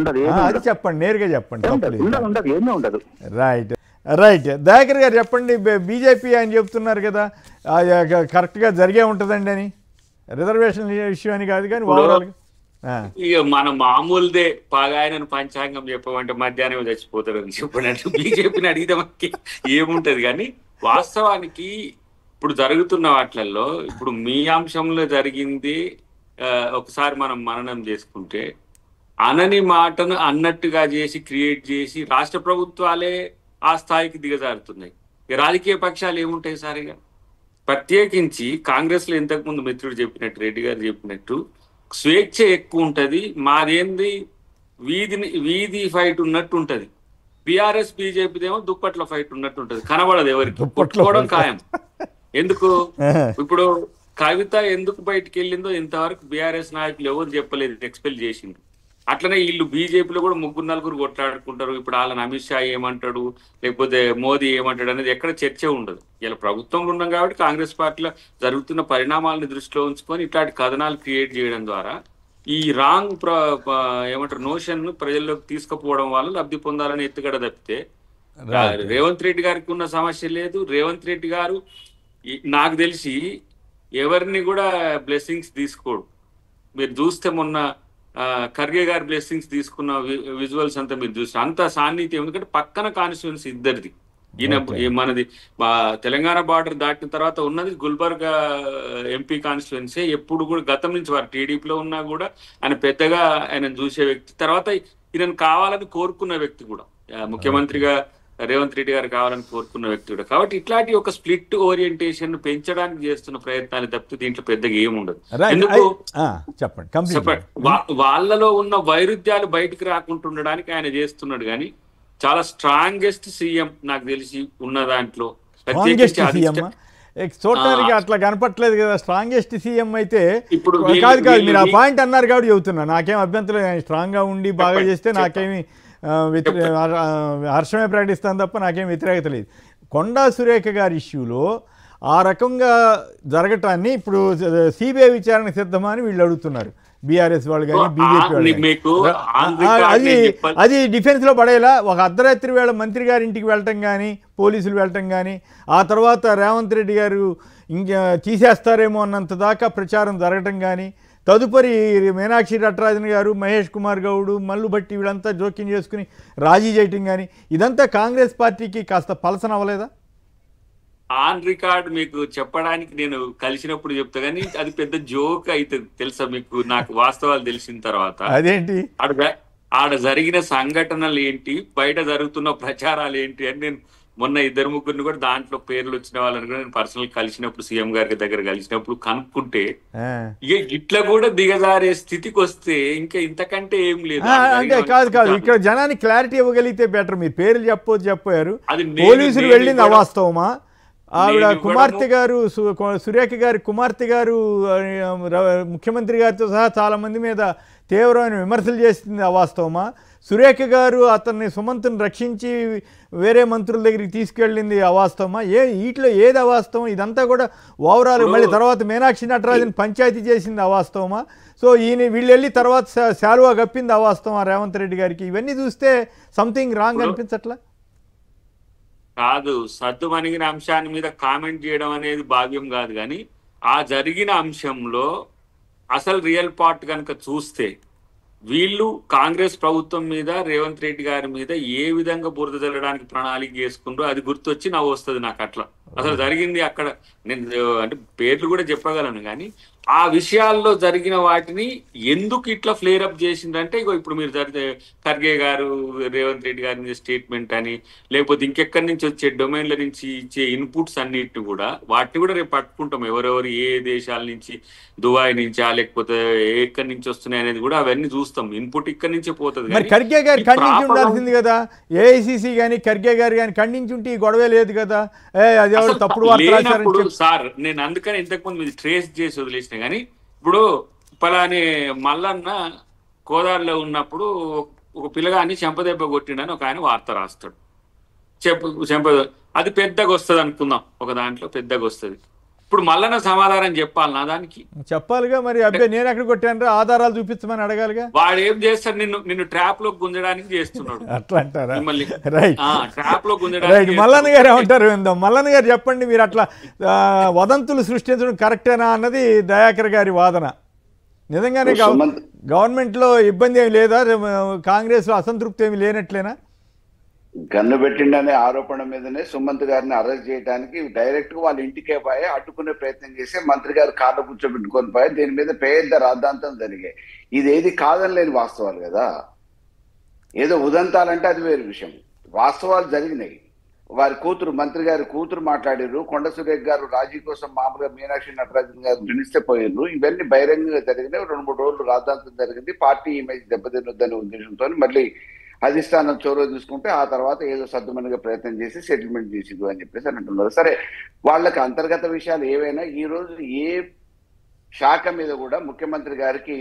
ఉండదు. అది చెప్పండి, నేరుగా చెప్పండి. ఉండదు, ఏమీ ఉండదు. రైట్ దయాకర్ గారు చెప్పండి. బీజేపీ ఆయన చెప్తున్నారు కదా కరెక్ట్గా జరిగే ఉంటుందండి అని, రిజర్వేషన్ ఇష్యూ అని కాదు కానీ ఓవరాల్గా. ఇక మన మామూలుదే పాగాయనను పంచాంగం చెప్పమంటే మధ్యాహ్నం చచ్చిపోతారని చెప్పినట్టు బీజేపీని అడిగితే మనకి ఏముంటది. కానీ వాస్తవానికి ఇప్పుడు జరుగుతున్న వాటిల్లో ఇప్పుడు మీ అంశంలో జరిగింది ఒకసారి మనం మననం చేసుకుంటే అనని మాటను అన్నట్టుగా చేసి క్రియేట్ చేసి రాష్ట్ర ప్రభుత్వాలే ఆ స్థాయికి దిగజారుతున్నాయి. రాజకీయ పక్షాలు ఏముంటాయి సార్? ఇక ప్రత్యేకించి కాంగ్రెస్ లో ఇంతకుముందు మిత్రుడు చెప్పినట్టు, రెడ్డి గారు చెప్పినట్టు స్వేచ్ఛ ఎక్కువ ఉంటది. మాదేంది వీధి ఫైట్ ఉన్నట్టు ఉంటది. బీఆర్ఎస్ బీజేపీదేమో దుప్పట్ల ఫైట్ ఉన్నట్టు ఉంటది, కనబడదు ఎవరికి, కొట్టుకోవడం ఖాయం. ఎందుకు ఇప్పుడు కవిత ఎందుకు బయటికి వెళ్ళిందో ఇంతవరకు బీఆర్ఎస్ నాయకులు ఎవరు చెప్పలేదు, ఎక్స్పెల్ చేసింది. అట్లనే వీళ్ళు బీజేపీలో కూడా 3-4 కొట్లాడుకుంటారు. ఇప్పుడు వాళ్ళని అమిత్ షా ఏమంటాడు లేకపోతే మోదీ ఏమంటాడు అనేది ఎక్కడ చర్చ ఉండదు. ఇలా ప్రభుత్వంలో ఉన్నాం కాబట్టి కాంగ్రెస్ పార్టీలో జరుగుతున్న పరిణామాలను దృష్టిలో ఉంచుకొని ఇట్లాంటి కథనాలు క్రియేట్ చేయడం ద్వారా ఈ రాంగ్ ఏమంటారు నోషన్ ను ప్రజల్లోకి తీసుకుపోవడం వల్ల లబ్ధి పొందాలని ఎత్తుగడ తప్పితే రేవంత్ రెడ్డి గారికి ఉన్న సమస్య లేదు. రేవంత్ రెడ్డి గారు నాకు తెలిసి ఎవరిని కూడా బ్లెస్సింగ్స్ తీసుకోడు. మీరు చూస్తే మొన్న ఖర్గే గారి బ్లెస్సింగ్స్ తీసుకున్న విజువల్స్ అంతా మీరు చూస్తే అంత సాన్నిధ్యం, ఎందుకంటే పక్కన కాన్స్టిట్యుయెన్సీ ఇద్దరిది. ఈయన మనది తెలంగాణ బార్డర్ దాటిన తర్వాత ఉన్నది గుల్బర్గా ఎంపీ కాన్స్టిట్యుయెన్సీ. ఎప్పుడు కూడా గతం నుంచి వారు టీడీపీలో ఉన్నా కూడా ఆయన పెద్దగా ఆయన చూసే వ్యక్తి, తర్వాత ఈయనను కావాలని కోరుకున్న వ్యక్తి కూడా, ముఖ్యమంత్రిగా రేవంత్ రెడ్డి గారు కావాలని కోరుకున్న వ్యక్తి కూడా. కాబట్టి ఇట్లాంటి ఒక స్ప్లిట్ ఓరియంటేషన్ పెంచడానికి చేస్తున్న ప్రయత్నాలు తప్పితే దీంట్లో పెద్దగా ఏముండదు. ఎందుకు చెప్పండి, వాళ్ళలో ఉన్న వైరుధ్యాలు బయటకు రాకుండా ఉండడానికి ఆయన చేస్తున్నాడు. కానీ చాలా స్ట్రాంగెస్ట్ సీఎం నాకు తెలిసి ఉన్న దాంట్లో. చూడటానికి అట్లా కనపట్లేదు కదా స్ట్రాంగెస్ట్ సీఎం అయితే. ఇప్పుడు కాదు మీరు ఆ పాయింట్ అన్నారు కాబట్టి చెబుతున్నా, నాకేం అభ్యంతరం, స్ట్రాంగ్ గా ఉండి బాగా చేస్తే నాకేమి హర్షమే ప్రకటిస్తాను తప్ప నాకేం వ్యతిరేకత లేదు. కొండా సురేఖ గారి ఇష్యూలో ఆ రకంగా జరగటాన్ని ఇప్పుడు సిబిఐ విచారణకు సిద్ధమా అని వీళ్ళు అడుగుతున్నారు, బీఆర్ఎస్ వాళ్ళు కానీ బీజేపీ వాళ్ళు. అది డిఫెన్స్ లో పడేలా ఒక అర్ధరాత్రి వేళ మంత్రి గారి ఇంటికి వెళ్ళటం కానీ పోలీసులు వెళ్ళటం కానీ ఆ తర్వాత రేవంత్ రెడ్డి గారు ఇంకా తీసేస్తారేమో అన్నంత దాకా ప్రచారం జరగటం కానీ, తదుపరి మీనాక్షి నటరాజన్ గారు మహేష్ కుమార్ గౌడ్ మల్లు భట్టి వీళ్ళంతా జోక్యం చేసుకుని రాజీ చేయటం కానీ ఇదంతా కాంగ్రెస్ పార్టీకి కాస్త పలసన అవ్వలేదా? ఆన్ రికార్డ్ మీకు చెప్పడానికి నేను కలిసినప్పుడు చెప్తా కానీ అది పెద్ద జోక్ అయితే తెలుసా మీకు? నాకు వాస్తవాలు తెలిసిన తర్వాత అదేంటి ఆడ జరిగిన సంఘటనలు ఏంటి, బయట జరుగుతున్న ప్రచారాలు ఏంటి అని నేను మొన్న 2-3 కూడా దాంట్లో పేర్లు వచ్చిన వాళ్ళని కూడా నేను పర్సనల్ కలిసినప్పుడు సీఎం గారి దగ్గర కలిసినప్పుడు కనుక్కుంటే ఇక ఇట్లా కూడా దిగజారే స్థితికి వస్తే ఇంకా ఇంతకంటే ఏం లేదు. అంటే కాదు ఇక్కడ జనానికి క్లారిటీ ఇవ్వగలిగితే బెటర్. మీరు పేర్లు చెప్పారు, పోలీసులు వెళ్ళింది అవాస్తవమా? ఆవిడ కుమార్తె గారు సురేఖ గారి కుమార్తె గారు ముఖ్యమంత్రి గారితో సహా చాలా మంది మీద తీవ్రమైన విమర్శలు చేసింది అవాస్తవమా? సురేఖ గారు అతన్ని సుమంత్ని రక్షించి వేరే మంత్రుల దగ్గరికి తీసుకెళ్ళింది అవాస్తవమా? వీటిలో ఏది అవాస్తవం? ఇదంతా కూడా ఓవరాల్. మళ్ళీ తర్వాత మీనాక్షి నటరాజన్ పంచాయతీ చేసింది అవాస్తవమా? సో వీళ్ళు వెళ్ళి తర్వాత శాలువా కప్పింది అవాస్తవమా రేవంత్ రెడ్డి గారికి? ఇవన్నీ చూస్తే సంథింగ్ రాంగ్ అనిపించట్లా? కాదు, సద్దు మణిగిన అంశాన్ని మీద కామెంట్ చేయడం అనేది భావ్యం కాదు. కానీ ఆ జరిగిన అంశంలో అసలు రియల్ పార్ట్ కనుక చూస్తే వీళ్ళు కాంగ్రెస్ ప్రభుత్వం మీద రేవంత్ రెడ్డి గారి మీద ఏ విధంగా బురద జల్లడానికి ప్రణాళిక చేసుకుంటూ అది గుర్తొచ్చి నవ్వు వస్తుంది నాకు. అట్లా అసలు జరిగింది అక్కడ నేను అంటే పేర్లు కూడా చెప్పగలను, కానీ ఆ విషయాల్లో జరిగిన వాటిని ఎందుకు ఇట్లా ఫ్లేర్ అప్ చేసిందంటే ఇగో ఇప్పుడు మీరు ఖర్గే గారు రేవంత్ రెడ్డి గారి మీద స్టేట్మెంట్ అని, లేకపోతే ఇంకెక్కడి నుంచి వచ్చే డొమైన్ల నుంచి ఇచ్చే ఇన్పుట్స్ అన్నిటిని కూడా వాటిని కూడా రేపు పట్టుకుంటాం. ఎవరెవరు ఏ దేశాల నుంచి, దుబాయ్ నుంచా లేకపోతే ఎక్కడి నుంచి వస్తున్నాయి అనేది కూడా అవన్నీ చూస్తాం. ఇన్పుట్ ఇక్కడి నుంచే పోతుంది. మరి ఖర్గే గారు ఖండించి ఉండాల్సింది కదా, ఏఐసిసి కానీ ఖర్గే గారు కానీ ఖండించి ఉంటే ఈ గొడవే లేదు కదా. తప్పుడు సార్ నేను అందుకని ఇంతకుముందు మీరు ట్రేస్ చేసి వదిలేసిన, కానీ ఇప్పుడు పలాని మల్లన్న కోదాడలో ఉన్నప్పుడు ఒక పిల్లగాన్ని చెంపదెబ్బ కొట్టిండని ఒక ఆయన వార్త రాస్తాడు. అది పెద్దగా వస్తుంది అనుకుందాం, ఒక దాంట్లో పెద్దగా వస్తుంది. ఇప్పుడు మల్లన్న సమాధానం చెప్పాలి నా దానికి? చెప్పాలిగా. మరి అబ్బాయి నేను ఎక్కడ కొట్టాను ఆధారాలు చూపించమని అడగాలిగా. వాడు ఏం చేస్తాడు, నిన్ను ట్రాప్ లో గుంజడానికి చేస్తున్నాడు. అట్లా అంటారా? ట్రాప్ లో గుంజడానికి. మల్లన్న గారు ఏమంటారు విందాం. మల్లన్న గారు చెప్పండి, మీరు అట్లా వదంతులు సృష్టించడం కరెక్టేనా అన్నది దయాకర్ గారి వాదన. నిజంగానే గవర్నమెంట్లో ఇబ్బంది ఏమి లేదా, కాంగ్రెస్లో అసంతృప్తి ఏమి లేనట్లేనా? గన్ను పెట్టిండనే ఆరోపణ మీదనే సుమంత్ గారిని అరెస్ట్ చేయడానికి డైరెక్ట్ గా వాళ్ళ ఇంటికే పోయి అడ్డుకునే ప్రయత్నం చేసి మంత్రి గారు కార్లో కూర్చోబెట్టుకొని పోయి దీని మీద పెద్ద రాద్ధాంతం జరిగాయి. ఇదేది కాదని లేని వాస్తవాలు కదా. ఏదో ఉదంతాలంటే అది వేరు విషయం. వాస్తవాలు జరిగినాయి. వారి కూతురు, మంత్రి గారి కూతురు మాట్లాడారు. కొండ సురేఖ్ గారు రాజీ కోసం మామూలుగా మీనాక్షి నటరాజన్ గారు పిలిస్తే పోయారు. ఇవన్నీ బహిరంగంగా జరిగినాయి. 2-3 రోజులు రాద్ధాంతం జరిగింది. పార్టీ ఇమేజ్ దెబ్బతినొద్దనే ఉద్దేశంతో మళ్ళీ అధిష్టానం చొరవ తీసుకుంటే ఆ తర్వాత ఏదో సద్దుమనిగా ప్రయత్నం చేసి సెటిల్మెంట్ చేసిదు అని చెప్పేసి అంటున్నారు. సరే, వాళ్ళకి అంతర్గత విషయాలు ఏవైనా ఈ రోజు ఏ శాఖ మీద కూడా ముఖ్యమంత్రి గారికి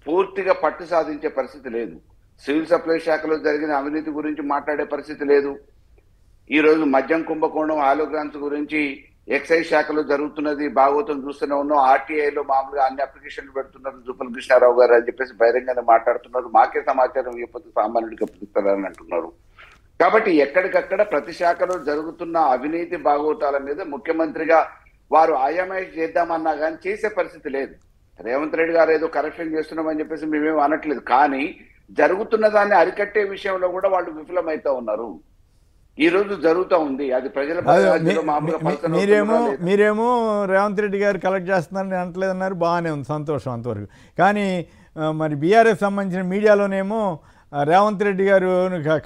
పూర్తిగా పట్టు సాధించే పరిస్థితి లేదు. సివిల్ సప్లై శాఖలో జరిగిన అవినీతి గురించి మాట్లాడే పరిస్థితి లేదు. ఈ రోజు మద్యం కుంభకోణం, హాలోగ్రామ్స్ గురించి ఎక్సైజ్ శాఖలో జరుగుతున్నది భాగవతం చూస్తూనే ఉన్నాం. ఆర్టీఐలో మామూలుగా అన్ని అప్లికేషన్లు పెడుతున్నారు జూపల్ కృష్ణారావు గారు అని చెప్పేసి బహిరంగంగా మాట్లాడుతున్నారు. మాకే సమాచారం ఇవ్వకపోతే సామాన్యుడికి అప్పగిస్తారని అంటున్నారు. కాబట్టి ఎక్కడికక్కడ ప్రతి శాఖలో జరుగుతున్న అవినీతి భాగవతాల మీద ముఖ్యమంత్రిగా వారు ఆయమాయిష్ చేద్దామన్నా కానీ చేసే పరిస్థితి లేదు. రేవంత్ రెడ్డి గారు ఏదో కరెక్షన్ చేస్తున్నామని చెప్పేసి మేమేం అనట్లేదు, కానీ జరుగుతున్న దాన్ని అరికట్టే విషయంలో కూడా వాళ్ళు విఫలమవుతా ఉన్నారు. ఈ రోజు జరుగుతూ ఉంది. అది ప్రజల మీరేమో రేవంత్ రెడ్డి గారు కలెక్ట్ చేస్తున్నారని అంటలేదన్నారు. బాగానే ఉంది, సంతోషం అంతవరకు. కానీ మరి బీఆర్ఎస్ సంబంధించిన మీడియాలోనేమో రేవంత్ రెడ్డి గారు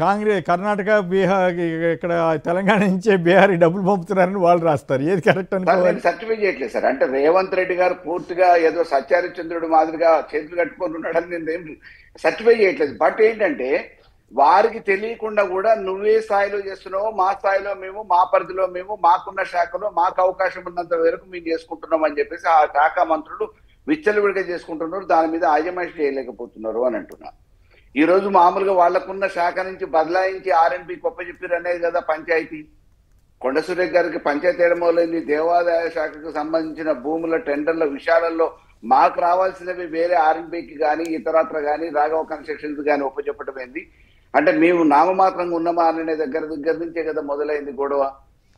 కాంగ్రెస్ కర్ణాటక, బీహార్, ఇక్కడ తెలంగాణ నుంచే బీహార్కి డబ్బులు పంపుతున్నారని వాళ్ళు రాస్తారు. ఏది కరెక్ట్ అని సర్టిఫై చేయట్లేదు సార్. అంటే రేవంత్ రెడ్డి గారు పూర్తిగా ఏదో సత్యారిచంద్రుడు మాదిరిగా చేతులు కట్టుకొని ఉన్నాడని నేను సర్టిఫై చేయట్లేదు. బట్ ఏంటంటే వారికి తెలియకుండా కూడా నువ్వే స్థాయిలో చేస్తున్నావు, మా స్థాయిలో మేము, మా పరిధిలో మేము, మాకున్న శాఖలో మాకు అవకాశం ఉన్నంత వరకు మేము చేసుకుంటున్నాం అని చెప్పేసి ఆ శాఖ మంత్రులు విచ్చలవిడిగా చేసుకుంటున్నారు. దాని మీద ఆజమాయిషి చేయలేకపోతున్నారు అని అంటున్నారు. ఈ రోజు మామూలుగా వాళ్లకున్న శాఖ నుంచి బదలాయించి R&B గొప్ప చెప్పారు అనేది కదా పంచాయతీ. కొండ సురేఖ్ గారికి పంచాయతీ ఏడమోలేని దేవాదాయ శాఖకు సంబంధించిన భూముల టెండర్ల విషయాలలో మాకు రావాల్సినవి వేరే R&Bకి కానీ ఇతరత్ర కానీ రాఘవ కన్స్ట్రక్షన్స్ కానీ ఒప్పచెప్పడం ఏంది అంటే మేము నామమాత్రంగా ఉన్నామా అనే దగ్గర నుంచే కదా మొదలైంది గొడవ.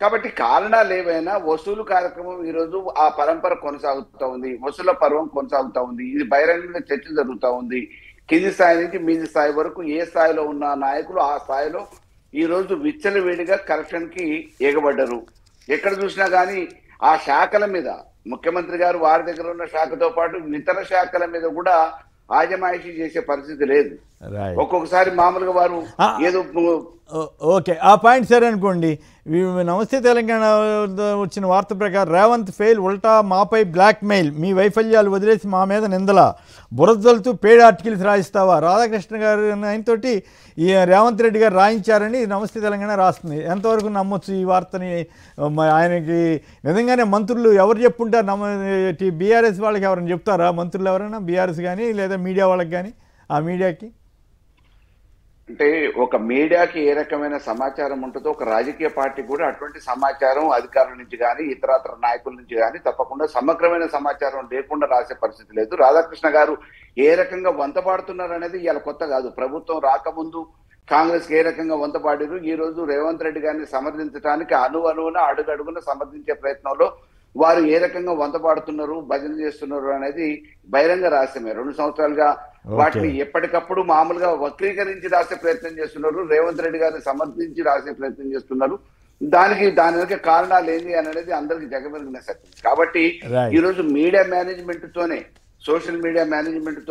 కాబట్టి కారణాలు ఏవైనా వసూలు కార్యక్రమం ఈ రోజు ఆ పరంపర కొనసాగుతూ ఉంది. వసూల పర్వం కొనసాగుతూ ఉంది. ఇది బహిరంగంగా చర్చ జరుగుతూ ఉంది. కింది స్థాయి నుంచి మీది స్థాయి వరకు ఏ స్థాయిలో ఉన్న నాయకులు ఆ స్థాయిలో ఈ రోజు విచ్చలవిడిగా కరప్షన్ కి ఎగబడ్డరు. ఎక్కడ చూసినా కానీ ఆ శాఖల మీద ముఖ్యమంత్రి గారు వారి దగ్గర ఉన్న శాఖతో పాటు ఇతర శాఖల మీద కూడా ఆజమాయిషీ చేసే పరిస్థితి లేదు. ఒక్కొక్కసారి మామూలుగా వారు ఏదో ఓకే ఆ పాయింట్ సరే అనుకోండి. నమస్తే తెలంగాణ వచ్చిన వార్త ప్రకారం రేవంత్ ఫెయిల్, ఉల్టా మాపై బ్లాక్ మెయిల్, మీ వైఫల్యాలు వదిలేసి మా మీద నిందల, బురదలతో పేడ్ ఆర్టికల్స్ రాయిస్తావా? రాధాకృష్ణ గారు ఆయనతోటి ఈ రేవంత్ రెడ్డి గారు రాయించారని నమస్తే తెలంగాణ రాస్తుంది. ఎంతవరకు నమ్మొచ్చు ఈ వార్తని? ఆయనకి నిజంగానే మంత్రులు ఎవరు చెప్పుంటారు? బీఆర్ఎస్ వాళ్ళకి ఎవరైనా చెప్తారా? మంత్రులు ఎవరైనా బీఆర్ఎస్ కానీ లేదా మీడియా వాళ్ళకి కానీ? ఆ మీడియాకి అంటే ఒక మీడియాకి ఏ రకమైన సమాచారం ఉంటుందో ఒక రాజకీయ పార్టీ కూడా అటువంటి సమాచారం అధికారుల నుంచి కానీ ఇతరత్ర నాయకుల నుంచి కానీ తప్పకుండా సమగ్రమైన సమాచారం లేకుండా రాసే పరిస్థితి లేదు. రాధాకృష్ణ గారు ఏ రకంగా వంతపాడుతున్నారు అనేది ఇలా కొత్త కాదు. ప్రభుత్వం రాకముందు కాంగ్రెస్ ఏ రకంగా వంతపాడారు, ఈ రోజు రేవంత్ రెడ్డి గారిని సమర్థించడానికి అణువున అడుగడుగున సమర్థించే ప్రయత్నంలో వారు ఏ రకంగా వంతపాడుతున్నారు, భజన చేస్తున్నారు అనేది బహిరంగ రహస్యమే. 2 సంవత్సరాలుగా వాటిని ఎప్పటికప్పుడు మామూలుగా వక్రీకరించి రాసే ప్రయత్నం చేస్తున్నారు. రేవంత్ రెడ్డి గారిని సమర్థించి రాసే ప్రయత్నం చేస్తున్నారు. దాని వెనక కారణాలు ఏంటి అనేది అందరికి జగమెరిగిన సత్యం. కాబట్టి ఈ రోజు మీడియా మేనేజ్మెంట్ తోనే, సోషల్ మీడియా మేనేజ్మెంట్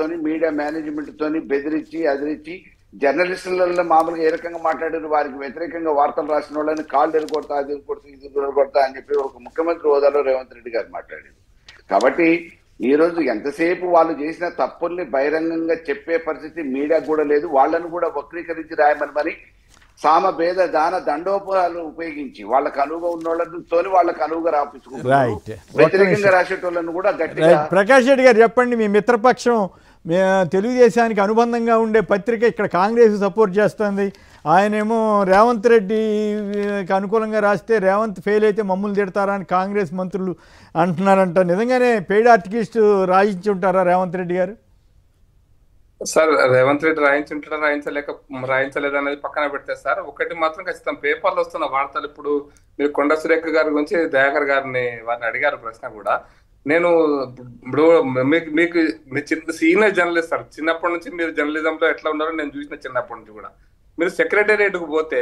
తోని బెదిరించి అదిరించి జర్నలిస్టులలో మామూలుగా ఏ రకంగా మాట్లాడారు, వారికి వ్యతిరేకంగా వార్తలు రాసిన వాళ్ళని కాళ్ళు ఎరగొడతా, అది కొడతా, ఇది కొడతా అని చెప్పి ఒక ముఖ్యమంత్రి హోదాలో రేవంత్ రెడ్డి గారు మాట్లాడారు. కాబట్టి ఈ రోజు ఎంతసేపు వాళ్ళు చేసిన తప్పుల్ని బహిరంగంగా చెప్పే పరిస్థితి మీడియా కూడా లేదు. వాళ్ళను కూడా వక్రీకరించి రాయమని సామభేద దాన దండోపాయాలు ఉపయోగించి వాళ్ళకు అనువుగా ఉన్న వాళ్ళతో వాళ్ళకు అనువుగా రాపించుకుంటారు. వ్యతిరేకంగా రాసేటోళ్ళను కూడా గట్టిగా. ప్రకాష్ రెడ్డి గారు చెప్పండి, మీ మిత్రపక్షం తెలుగుదేశానికి అనుబంధంగా ఉండే పత్రిక ఇక్కడ కాంగ్రెస్ సపోర్ట్ చేస్తుంది, ఆయనేమో రేవంత్ రెడ్డికి అనుకూలంగా రాస్తే రేవంత్ ఫెయిల్ అయితే మమ్మల్ని తిడతారా అని కాంగ్రెస్ మంత్రులు అంటున్నారంట. నిజంగానే పెయిడ్ ఆర్టికలిస్ట్ రాయించి ఉంటారా రేవంత్ రెడ్డి గారు? సార్ రేవంత్ రెడ్డి రాయించలేదు అనేది పక్కన పెడితే సార్, ఒకటి మాత్రం ఖచ్చితంగా పేపర్లో వస్తున్న వార్తలు, ఇప్పుడు మీరు కొండ సురేఖ గారి గురించి దయాకర్ గారిని వారిని అడిగారు ప్రశ్న కూడా. నేను ఇప్పుడు మీకు సీనియర్ జర్నలిస్ట్ సార్, చిన్నప్పటి నుంచి మీరు జర్నలిజంలో ఎట్లా ఉన్నారో నేను చూసిన చిన్నప్పటి నుంచి కూడా. మీరు సెక్రటేరియట్కు పోతే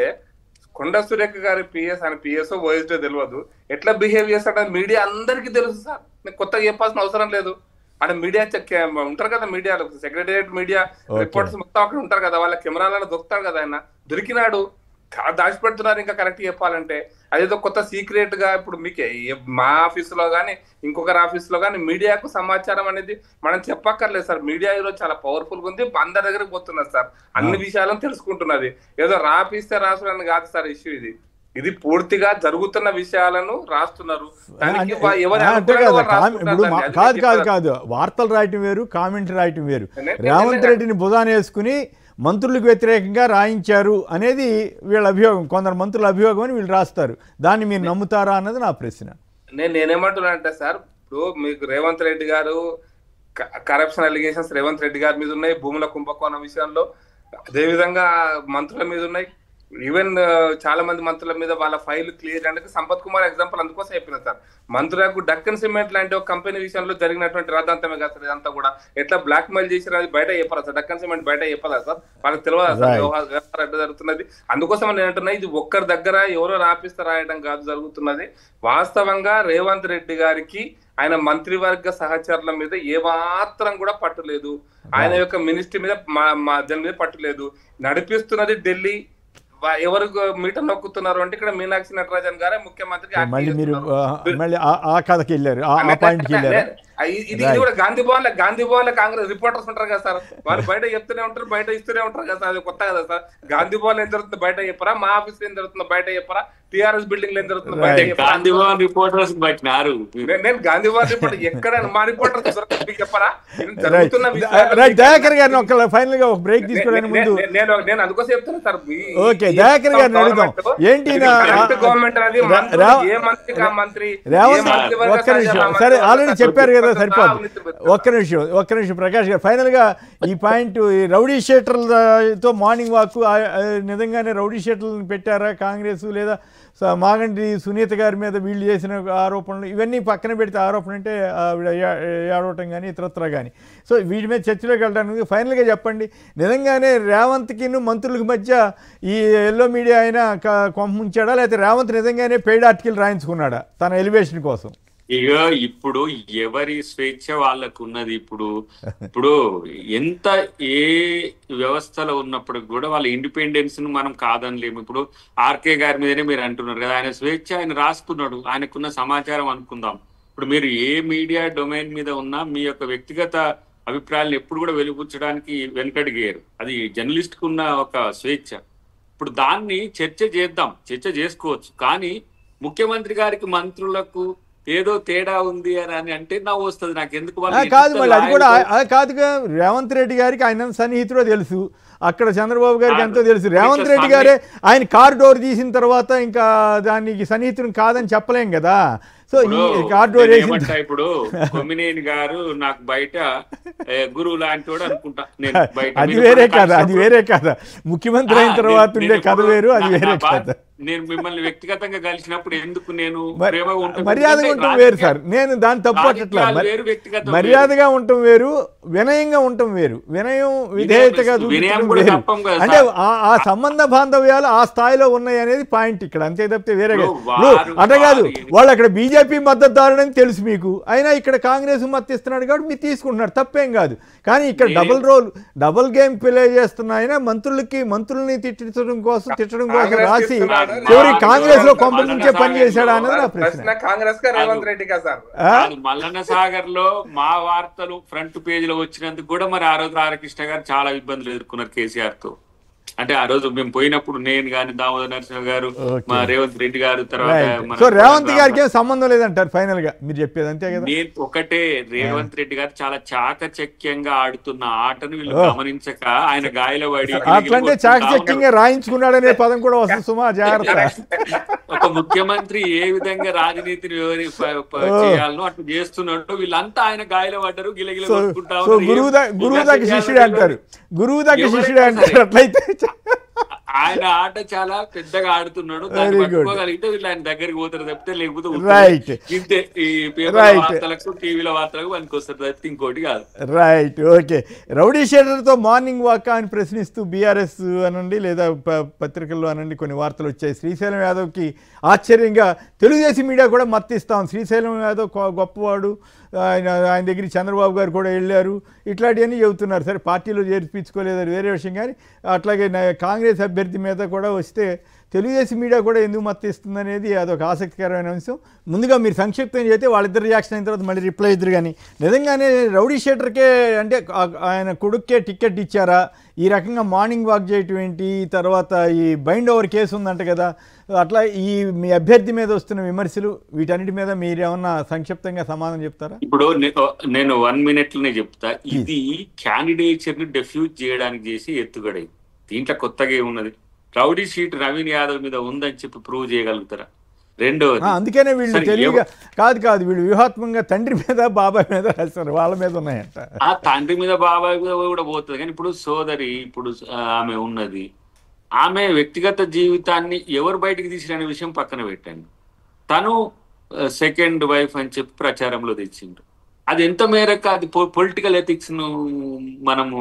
కొండ సురేఖ గారి పిఎస్ అని పిఎస్ఓ ఓఎస్డో తెలియదు, ఎట్లా బిహేవ్ చేస్తాడని మీడియా అందరికీ తెలుసు సార్. నేను కొత్తగా చెప్పాల్సిన అవసరం లేదు. అక్కడ మీడియా ఉంటారు కదా, మీడియాలో సెక్రటేరియట్ మీడియా రిపోర్టర్స్ మొత్తం అక్కడ ఉంటారు కదా, వాళ్ళ కెమెరాలను దొరుకుతాడు కదా, ఆయన దొరికినాడు. దాచిపెడుతున్నారు ఇంకా కరెక్ట్ చెప్పాలంటే. అదేదో కొత్త సీక్రెట్ గా ఇప్పుడు మీకే మా ఆఫీసులో కానీ ఇంకొకరి ఆఫీసులో కానీ మీడియాకు సమాచారం అనేది మనం చెప్పక్కర్లేదు సార్. మీడియా ఈరోజు చాలా పవర్ఫుల్ గా ఉంది, అందరి దగ్గరికి పోతున్నారు సార్, అన్ని విషయాలను తెలుసుకుంటున్నది. ఏదో రాపిస్తే రాసుడని కాదు సార్ ఇష్యూ, ఇది పూర్తిగా జరుగుతున్న విషయాలను రాస్తున్నారు. కాదు వార్తలు రాయటం వేరు, కామెంట్ రాయటం వేరు. రేవంత్ రెడ్డిని భుజాన వేసుకుని మంత్రులకు వ్యతిరేకంగా రాయించారు అనేది వీళ్ళ అభియోగం, కొందరు మంత్రుల అభియోగం అని వీళ్ళు రాస్తారు. దాన్ని మీరు నమ్ముతారా అన్నది నా ప్రశ్న. నేనేమంటున్నా అంటే సార్, ఇప్పుడు మీకు రేవంత్ రెడ్డి గారు కరప్షన్ అలిగేషన్స్ రేవంత్ రెడ్డి గారి మీద ఉన్నాయి, భూముల కుంభకోణం విషయంలో, అదేవిధంగా మంత్రుల మీద ఉన్నాయి. ఈవెన్ చాలా మంది మంత్రుల మీద వాళ్ళ ఫైల్ క్లియర్ అంటే సంపత్ కుమార్ ఎగ్జాంపుల్ అందుకోసం చెప్పిన సార్. మంత్రులకు డక్కన్ సిమెంట్ లాంటి ఒక కంపెనీ విషయంలో జరిగినటువంటి రాద్ధాంతమే కదా సార్ ఇదంతా కూడా. ఎట్లా బ్లాక్ మెయిల్ చేసినా అది బయట చెప్పాలా సార్, డక్కన్ సిమెంట్ బయట చెప్పాలా సార్, వాళ్ళకి తెలియదా సార్ వ్యవహారం ఎట్లా జరుగుతున్నది. అందుకోసం నేను అంటున్నా, ఇది ఒక్కరి దగ్గర ఎవరో రాపిస్తే రాయడం కాదు జరుగుతున్నది. వాస్తవంగా రేవంత్ రెడ్డి గారికి ఆయన మంత్రివర్గ సహచరుల మీద ఏమాత్రం కూడా పట్టులేదు, ఆయన యొక్క మినిస్ట్రీ మీద జన్ మీద పట్టులేదు. నడిపిస్తున్నది ఢిల్లీ. ఎవరు మీటర్ నొక్కుతున్నారు అంటే ఇక్కడ మీనాక్షి నటరాజన్ గారే ముఖ్యమంత్రికి. ఇది కూడా గాంధీ భవన్ లో కాంగ్రెస్ రిపోర్టర్స్ ఉంటారు కదా సార్, వాళ్ళు బయట చెప్తూనే ఉంటారు, బయట ఇస్తూనే ఉంటారు కదా సార్. అది కొత్త కదా సార్. గాంధీ భవన్ ఏం జరుగుతుందో బయట చెప్పరా, మా ఆఫీస్ ఏం జరుగుతుందో బయట చెప్పరా, టిఆర్ఎస్ బిల్డింగ్ ఏం జరుగుతుందో బయట చెప్పరా. గాంధీ భవన్ రిపోర్టర్స్ పట్టినారు. నేను గాంధీ భవన్ రిపోర్టర్ ఎక్కడ మా రిపోర్టర్స్ చెప్పరా. దయాకర్ గారిని ఒక ఫైనల్ గా ఒక బ్రేక్ తీసుకోవడానికి ముందు నేను అందుకోసం చెప్తున్నా సార్. ఓకే, దయాకర్ గారిని అడుగుదాం. ఏంటి గవర్నమెంట్ అనేది ఏ మంత్రి కా మంత్రి, ఒక్క నిమిషం, సరే ఆల్రెడీ చెప్పారు కదా సరిపోదు. ఒక్క నిమిషం ప్రకాష్ గారు, ఫైనల్ గా ఈ పాయింట్, ఈ రౌడీ షీటర్లతో మార్నింగ్ వాక్ నిజంగానే రౌడీ షీటర్లను పెట్టారా కాంగ్రెస్, లేదా మాగంటి సునీత గారి మీద వీళ్ళు చేసిన ఆరోపణలు, ఇవన్నీ పక్కన పెడితే ఆరోపణ అంటే ఏడవటం కానీ ఇతరత్ర కానీ, సో వీటి మీద చర్చలోకి వెళ్ళడానికి ఫైనల్గా చెప్పండి, నిజంగానే రేవంత్కి మంత్రులకు మధ్య ఈ ఎల్లో మీడియా అయినా కొంపముంచాడా, లేకపోతే రేవంత్ నిజంగానే పెయిడ్ ఆర్టికల్ రాయించుకున్నాడా తన ఎలివేషన్ కోసం? ఇక ఇప్పుడు ఎవరి స్వేచ్ఛ వాళ్ళకు ఉన్నది. ఇప్పుడు ఎంత ఏ వ్యవస్థలో ఉన్నప్పటికి కూడా వాళ్ళ ఇండిపెండెన్స్ ను మనం కాదనలేము. ఇప్పుడు ఆర్కే గారి మీదనే మీరు అంటున్నారు కదా, ఆయన స్వేచ్ఛ, ఆయన రాసుకున్నాడు, ఆయనకున్న సమాచారం అనుకుందాం. ఇప్పుడు మీరు ఏ మీడియా డొమైన్ మీద ఉన్నా మీ యొక్క వ్యక్తిగత అభిప్రాయాలను ఎప్పుడు కూడా వెలిపుచ్చడానికి వెనకడిగారు. అది జర్నలిస్ట్ కు ఉన్న ఒక స్వేచ్ఛ. ఇప్పుడు దాన్ని చర్చ చేసుకోవచ్చు. కానీ ముఖ్యమంత్రి గారికి మంత్రులకు ఏదో తేడా ఉంది అని అంటే నవ్వు వస్తుంది నాకు. ఎందుకు కాదు, మళ్ళీ అది కూడా కాదుగా. రేవంత్ రెడ్డి గారికి ఆయన సన్నిహితుడో తెలుసు, అక్కడ చంద్రబాబు గారికి ఎంతో తెలుసు. రేవంత్ రెడ్డి గారే ఆయన కార్ డోర్ తీసిన తర్వాత ఇంకా దానికి సన్నిహితుడు కాదని చెప్పలేం కదా. సో ఈ కార్ డోర్ ఇప్పుడు కొమ్మినేని గారు నాకు బయట గురువు లాంటి వాడు అనుకుంటా నేను. అది వేరే కదా ముఖ్యమంత్రి అయిన తర్వాత ఉండే కథ వేరు, అది వేరే కదా. నేను మిమ్మల్ని వ్యక్తిగతంగా కలిసినప్పుడు ఎందుకు నేను ప్రేమగా ఉంటాను, మర్యాదగా ఉండటం వేరు సార్. నేను దాన్ని తప్పట్లా. మర్యాదగా ఉండటం వేరు, వినయంగా ఉండటం వేరు. వినయం విధేయతగా చూపించడం వేరు. అంటే ఆ సంబంధ బాంధవ్యాలు ఆ స్థాయిలో ఉన్నాయి అనేది పాయింట్ ఇక్కడ, అంతే తప్పితే వేరే అంటే కాదు. వాళ్ళు అక్కడ బీజేపీ మద్దతుదారుడని తెలుసు మీకు, అయినా ఇక్కడ కాంగ్రెస్ మద్దతు ఇస్తున్నాడు కాబట్టి మీరు తీసుకుంటున్నారు, తప్పేం కాదు. కానీ ఇక్కడ డబుల్ గేమ్ ప్లే చేస్తున్న ఆయన మంత్రుల్ని తిట్టడం కోసం రాసి చివరికి కాంగ్రెస్ లో కొంప నుంచే పనిచేశాడా అన్నది నా ప్రశ్న. మల్లన్న సాగర్ లో మా వార్తలు ఫ్రంట్ పేజ్ లో వచ్చినందుకు కూడా మరి ఆ రోజు రాధాకృష్ణ గారు చాలా ఇబ్బందులు ఎదుర్కొన్నారు కేసీఆర్ తో. అంటే ఆ రోజు మేము పోయినప్పుడు నేను గాని దామోదర్ నరసింహ గారు, మా రేవంత్ రెడ్డి గారు, తర్వాత రేవంత్ గారికి ఏం సంబంధం లేదంటారు ఫైనల్ గా మీరు చెప్పేది, అంతే కదా? నేను ఒకటే, రేవంత్ రెడ్డి గారు చాలా చాకచక్యంగా ఆడుతున్న ఆటను వీళ్ళు గమనించక ఆయన గాయల పడి అట్లంటే చాకచక్యంగా రాయించుకున్నాడనే పదం కూడా వస్తుంది సుమా, జాగ్రత్త. ఒక ముఖ్యమంత్రి ఏ విధంగా రాజనీతిని చేయాలనో అట్లా చేస్తున్నాడు, వీళ్ళంతా ఆయన గాయల పడ్డారు, గిలగిల కొట్టుకుంటా ఉన్నారు. గురువు దగ్గర శిష్యుడే అంటారు, గురువు దగ్గర శిష్యుడే అంటారు. అట్లయితే ఆయన ఆట చాలా పెద్దగా ఆడుతున్నాడు, దాన్ని పట్టుకోగలిగితే వీళ్ళు ఆయన దగ్గరికి పోతారు తప్పితే, లేకపోతే ఇంతే ఈ పేపర్ వార్తలకు టీవీల వార్తలకు పనికి వస్తారు తప్పితే ఇంకోటి కాదు. Right, okay. రౌడీ షీటర్తో మార్నింగ్ వాక్ అని ప్రశ్నిస్తూ బీఆర్ఎస్ అనండి లేదా పత్రికల్లో అనండి కొన్ని వార్తలు వచ్చాయి. శ్రీశైలం యాదవ్కి ఆశ్చర్యంగా తెలుగుదేశం మీడియా కూడా మత్తిస్తాం, శ్రీశైలం యాదవ్ గొప్పవాడు, ఆయన దగ్గరికి చంద్రబాబు గారు కూడా వెళ్ళారు, ఇట్లాంటివన్నీ చెబుతున్నారు. సరే పార్టీలో చేర్పించుకోలేదు వేరే విషయం, కానీ అట్లాగే కాంగ్రెస్ అభ్యర్థి మీద కూడా వస్తే తెలుగుదేశం మీడియా కూడా ఎందుకు మత్తిస్తుంది అనేది అదొక ఆసక్తికరమైన అంశం. ముందుగా మీరు సంక్షిప్తం చేస్తే వాళ్ళిద్దరు రియాక్షన్ అయిన తర్వాత మళ్ళీ రిప్లై ఇద్దరు. కానీ నిజంగానే రౌడీ షీటర్కే అంటే ఆయన కొడుక్కే టికెట్ ఇచ్చారా, ఈ రకంగా మార్నింగ్ వాక్ చేయటం ఏంటి, తర్వాత ఈ బైండ్ ఓవర్ కేసు ఉందంట కదా, అట్లా ఈ మీ అభ్యర్థి మీద వస్తున్న విమర్శలు వీటన్నిటి మీద మీరు ఏమన్నా సంక్షిప్తంగా సమాధానం చెప్తారా? ఇప్పుడు నేను 1 minute లోనే చెప్తా. ఇది క్యాండిడేచర్ ని డెఫ్యూజ్ చేయడానికి చేసి ఎత్తుగడే, దీంట్లో కొత్తగా ఏమున్నది? రౌడీ షీట్ నవీన్ యాదవ్ మీద ఉందని చెప్పి ప్రూవ్ చేయగలుగుతారా? రెండోది, అందుకనే వీళ్ళు తెలివిగా కాదు వీళ్ళు వ్యూహాత్మకంగా తండ్రి మీద బాబాయ్ మీద రాస్తారు, వాళ్ళ మీద ఉన్నాయంట. ఆ తండ్రి మీద బాబాయ్ మీద కూడా పోతుంది. కానీ ఇప్పుడు సోదరి, ఇప్పుడు ఆమె ఉన్నది, ఆమె వ్యక్తిగత జీవితాన్ని ఎవరు బయటికి తీసిరనే విషయం పక్కన పెట్టండి, తను సెకండ్ వైఫ్ అని చెప్పి ప్రచారంలో తెచ్చిండు. అది ఎంత మేరకు అది పొలిటికల్ ఎథిక్స్ ను మనము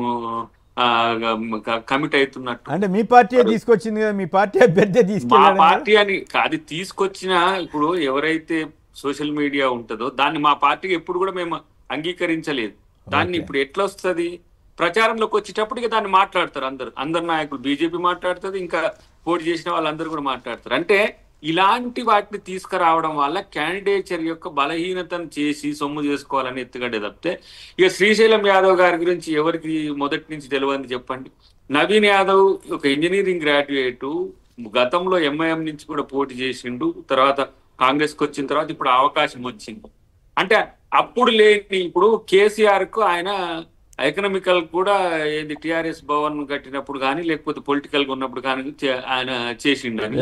కమిట్ అవుతున్నట్టు. అంటే మీ పార్టీ తీసుకొచ్చింది కదా, మీ పార్టీ అభ్యర్థి తీసుకెళ్ళాడు. మా పార్టీ అని అది తీసుకొచ్చిన, ఇప్పుడు ఎవరైతే సోషల్ మీడియా ఉంటుందో దాన్ని మా పార్టీకి ఎప్పుడు కూడా మేము అంగీకరించలేదు. దాన్ని ఇప్పుడు ఎట్లా వస్తుంది, ప్రచారంలోకి వచ్చేటప్పటికి దాన్ని మాట్లాడతారు అందరు నాయకులు, బీజేపీ మాట్లాడుతుంది, ఇంకా పోటీ చేసిన వాళ్ళందరూ కూడా మాట్లాడతారు. అంటే ఇలాంటి వాటిని తీసుకురావడం వల్ల క్యాండిడేచర్ యొక్క బలహీనతను చేసి సొమ్ము చేసుకోవాలని ఎత్తుగడ్డే తప్పితే, ఇక శ్రీశైలం యాదవ్ గారి గురించి ఎవరికి మొదటి నుంచి తెలియదు చెప్పండి. నవీన్ యాదవ్ ఒక ఇంజనీరింగ్ గ్రాడ్యుయేట్, గతంలో ఎంఐఎం నుంచి కూడా పోటీ చేసిండు, తర్వాత కాంగ్రెస్కి వచ్చిన తర్వాత ఇప్పుడు అవకాశం వచ్చింది. అంటే అప్పుడు లేని ఇప్పుడు కేసీఆర్ కు ఆయన ఎకనామికల్ కూడా ఏంది టిఆర్ఎస్ భవన్ కట్టినప్పుడు కానీ లేకపోతే పొలిటికల్ గా ఉన్నప్పుడు కానీ ఆయన చేసిండని,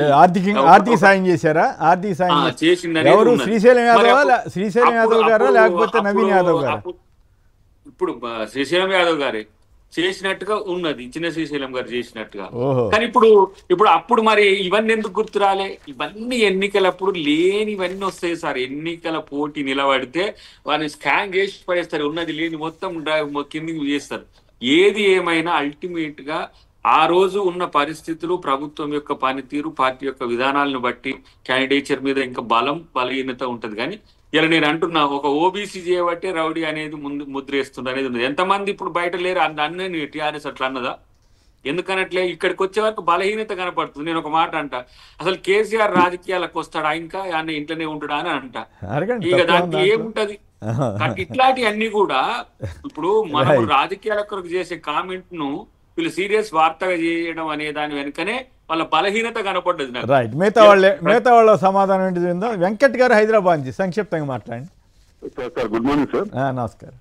ఆర్థిక సాయం చేశారా? ఆర్థిక సాయం చేసిండని ఎవరు? శ్రీశైలం యాదవ్ గారా లేకపోతే నవీన్ యాదవ్ గారా? ఇప్పుడు శ్రీశైలం యాదవ్ గారే చేసినట్టుగా ఉన్నది, చిన్న శ్రీశైలం గారు చేసినట్టుగా. కానీ అప్పుడు మరి ఇవన్నీ ఎందుకు గుర్తు రాలే? ఇవన్నీ ఎన్నికలప్పుడు లేనివన్నీ వస్తాయి సార్. ఎన్నికల పోటీ నిలబడితే వారిని స్కాన్ చేసి పడేస్తారు, ఉన్నది లేని మొత్తం కిందికి చేస్తారు. ఏది ఏమైనా అల్టిమేట్ గా ఆ రోజు ఉన్న పరిస్థితులు, ప్రభుత్వం యొక్క పనితీరు, పార్టీ యొక్క విధానాలను బట్టి క్యాండిడేచర్ మీద ఇంకా బలహీనత ఉంటది. కానీ ఇలా నేను అంటున్నా, ఒక ఓబీసీ చేయబట్టే రౌడీ అనేది ముద్రేస్తుంది అనేది ఉంది. ఎంతమంది ఇప్పుడు బయట లేరు అన్నీ టీఆర్ఎస్ అట్లా అన్నదా? ఎందుకనట్లే ఇక్కడికి వచ్చే వరకు బలహీనత కనపడుతుంది. నేను ఒక మాట అంట, అసలు కేసీఆర్ రాజకీయాలకు వస్తాడా, ఇంకా ఆయన ఇంట్లోనే ఉంటాడా అని అంట. ఇక దానికి ఏముంటది? ఇట్లాంటి అన్ని కూడా ఇప్పుడు మనం రాజకీయాల కొరకు చేసే కామెంట్ ను వీళ్ళు సీరియస్ వార్తగా చేయడం అనే దాని వెనుకనే వాళ్ళ బలహీనత కనపడ్డది. రైట్, మిగతా వాళ్ళ సమాధానం ఏంటి? వెంకట్ గారు హైదరాబాద్ నుంచి సంక్షిప్తంగా మాట్లాడండి. Sir good morning sir. నమస్కారం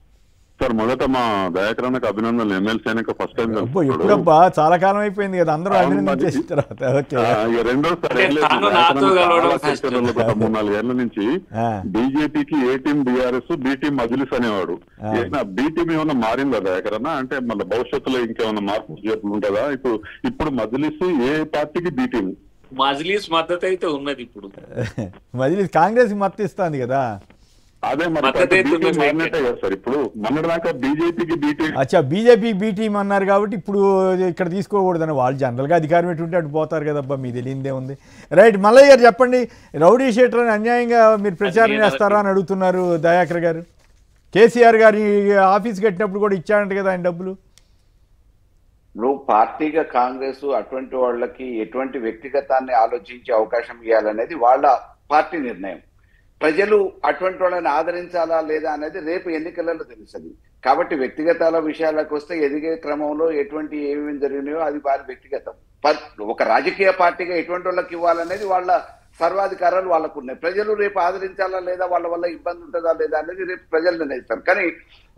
సార్. మొదట మా దయాకరానికి అభినందనలు, ఎమ్మెల్సీ అయినాక ఫస్ట్ టైం. ఎప్పుడబ్బా, చాలా కాలం అయిపోయింది కదా, అందరూ అభినందించేసిన తర్వాత. రెండోసారి 3-4 ఏళ్ల నుంచి బీజేపీకి A team BRS, B team Majlis అనేవాడు. బి టీం ఏమన్నా మారిందా దయాకరన్నా? అంటే మళ్ళీ భవిష్యత్తులో ఇంకేమన్నా మార్పు చేతులు ఉంటుందా? ఇప్పుడు మజ్లిస్ ఏ పార్టీకి బి టీం? మజ్లీస్ మద్దతు అయితే ఉన్నది ఇప్పుడు. మజ్లీస్ కాంగ్రెస్ మద్దతు ఇస్తుంది కదా. అదే మరి సార్ ఇప్పుడు మొన్నటిదాకా బీజేపీకి బీటీ అచ్చా బీజేపీకి బీటీం అన్నారు కాబట్టి ఇప్పుడు ఇక్కడ తీసుకోకూడదని వాళ్ళు జనరల్గా అధికారం పెట్టుంటే అటు పోతారు కదబ్బా, మీ తెలియదే ఉంది. రైట్, మల్లయ్య గారు చెప్పండి, రౌడీ షీటర్ అని అన్యాయంగా మీరు ప్రచారం చేస్తారా అని అడుగుతున్నారు దయాకర్ గారు. కేసీఆర్ గారి ఆఫీస్ కట్టినప్పుడు కూడా ఇచ్చారంట కదా ఆయన డబ్బులు. నువ్వు పార్టీగా కాంగ్రెస్ అటువంటి వాళ్ళకి ఎటువంటి వ్యక్తిగతాన్ని ఆలోచించే అవకాశం ఇవ్వాలనేది వాళ్ళ పార్టీ నిర్ణయం. ప్రజలు అటువంటి వాళ్ళని ఆదరించాలా లేదా అనేది రేపు ఎన్నికలలో తెలుస్తుంది. కాబట్టి వ్యక్తిగతాల విషయాలకు వస్తే ఎదిగే క్రమంలో ఎటువంటి ఏమేమి జరిగినాయో అది వారి వ్యక్తిగతం. ఒక రాజకీయ పార్టీగా ఎటువంటి వాళ్ళకి ఇవ్వాలనేది వాళ్ళ సర్వాధికారాలు వాళ్ళకు ఉన్నాయి. ప్రజలు రేపు ఆదరించాలా లేదా, వాళ్ళ వల్ల ఇబ్బంది ఉంటుందా లేదా అనేది రేపు ప్రజలు నిర్ణయిస్తారు. కానీ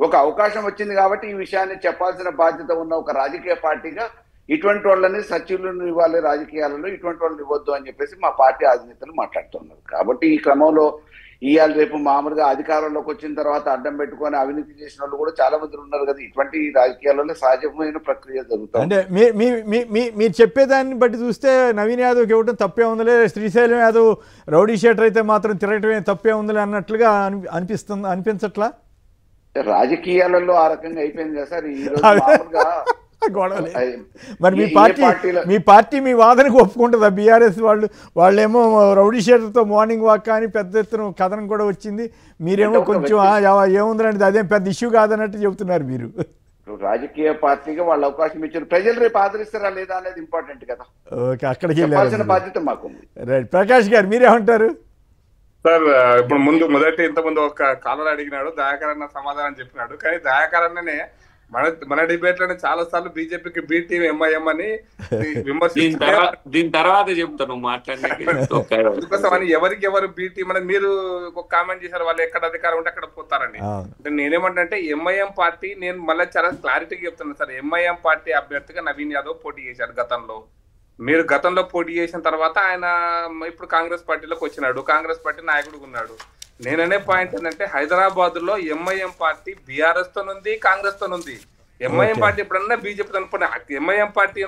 ఒక అవకాశం వచ్చింది కాబట్టి ఈ విషయాన్ని చెప్పాల్సిన బాధ్యత ఉన్న ఒక రాజకీయ పార్టీగా ఇటువంటి వాళ్ళని సచివులను ఇవ్వాలి, రాజకీయాలలో ఇటువంటి వాళ్ళని ఇవ్వద్దు అని చెప్పేసి మా పార్టీ అధినేతలు మాట్లాడుతున్నారు. కాబట్టి ఈ క్రమంలో ఇవాళ రేపు మామూలుగా అధికారంలోకి వచ్చిన తర్వాత అడ్డం పెట్టుకొని అవినీతి చేసిన వాళ్ళు కూడా చాలా మంది ఉన్నారు కదా. ఇటువంటి రాజకీయాలలో సహజమైన ప్రక్రియ జరుగుతుంది. అంటే మీరు చెప్పేదాన్ని బట్టి చూస్తే నవీన్ యాదవ్కి ఇవ్వడం తప్పే ఉందిలే, శ్రీశైలం యాదవ్ రౌడీ షీటర్ అయితే మాత్రం తిరగటమే తప్పే ఉందిలే అన్నట్లుగా అనిపించట్లా? రాజకీయాలలో ఆ రకంగా అయిపోయింది కదా సార్ ఈ రోజు మామూలుగా గొడవలే. మరి మీ పార్టీ మీ వాదనకు ఒప్పుకుంటుందా? బీఆర్ఎస్ వాళ్ళేమో రౌడీ షీటర్తో మార్నింగ్ వాక్ కానీ పెద్ద ఎత్తున కథనం కూడా వచ్చింది, మీరేమో కొంచెం ఏముందండి అదేం పెద్ద ఇష్యూ కాదన్నట్టు చెబుతున్నారు మీరు. రాజకీయ పార్టీగా వాళ్ళు అవకాశం ఇచ్చారు, ప్రజలు రేపు ఆదరిస్తారా లేదా అనేది ఇంపార్టెంట్ కదా. ఓకే, అక్కడికి వెళ్ళాల్సిన బాధ్యత మాకుంది. రైట్, ప్రకాష్ గారు మీరేమంటారు? సార్ ఇప్పుడు ఇంతకుముందు ఒక కాలర్ అడిగినాడు, దయాకర్ అన్న సమాధానం చెప్పినాడు. కానీ దయాకర్ అన్ననే మన డిబేట్ లోనే చాలా సార్లు బీజేపీకి బి టీం ఎంఐఎం అని దీని తర్వాత చెప్తాను మాట్లాడడానికి. ఎవరికి ఎవరు బి టీం అని మీరు ఒక కామెంట్ చేశారు, వాళ్ళు ఎక్కడ అధికారం ఉంటే అక్కడ పోతారండి. అంటే నేనేమంటే ఎంఐఎం పార్టీ, నేను మళ్ళీ చాలా క్లారిటీగా చెప్తున్నాను సార్, ఎంఐఎం పార్టీ అభ్యర్థిగా నవీన్ యాదవ్ పోటీ చేశాడు గతంలో. మీరు గతంలో పోటీ చేసిన తర్వాత ఆయన ఇప్పుడు కాంగ్రెస్ పార్టీలోకి వచ్చినాడు, కాంగ్రెస్ పార్టీ నాయకుడు ఉన్నాడు. నేననే పాయింట్ ఏంటంటే హైదరాబాద్ లో ఎంఐఎం పార్టీ బీఆర్ఎస్ తోనుంది, కాంగ్రెస్ తోనుంది. ఎంఐఎం పార్టీ ఎప్పుడన్నా బీజేపీ అనుకున్నా ఎంఐఎం పార్టీ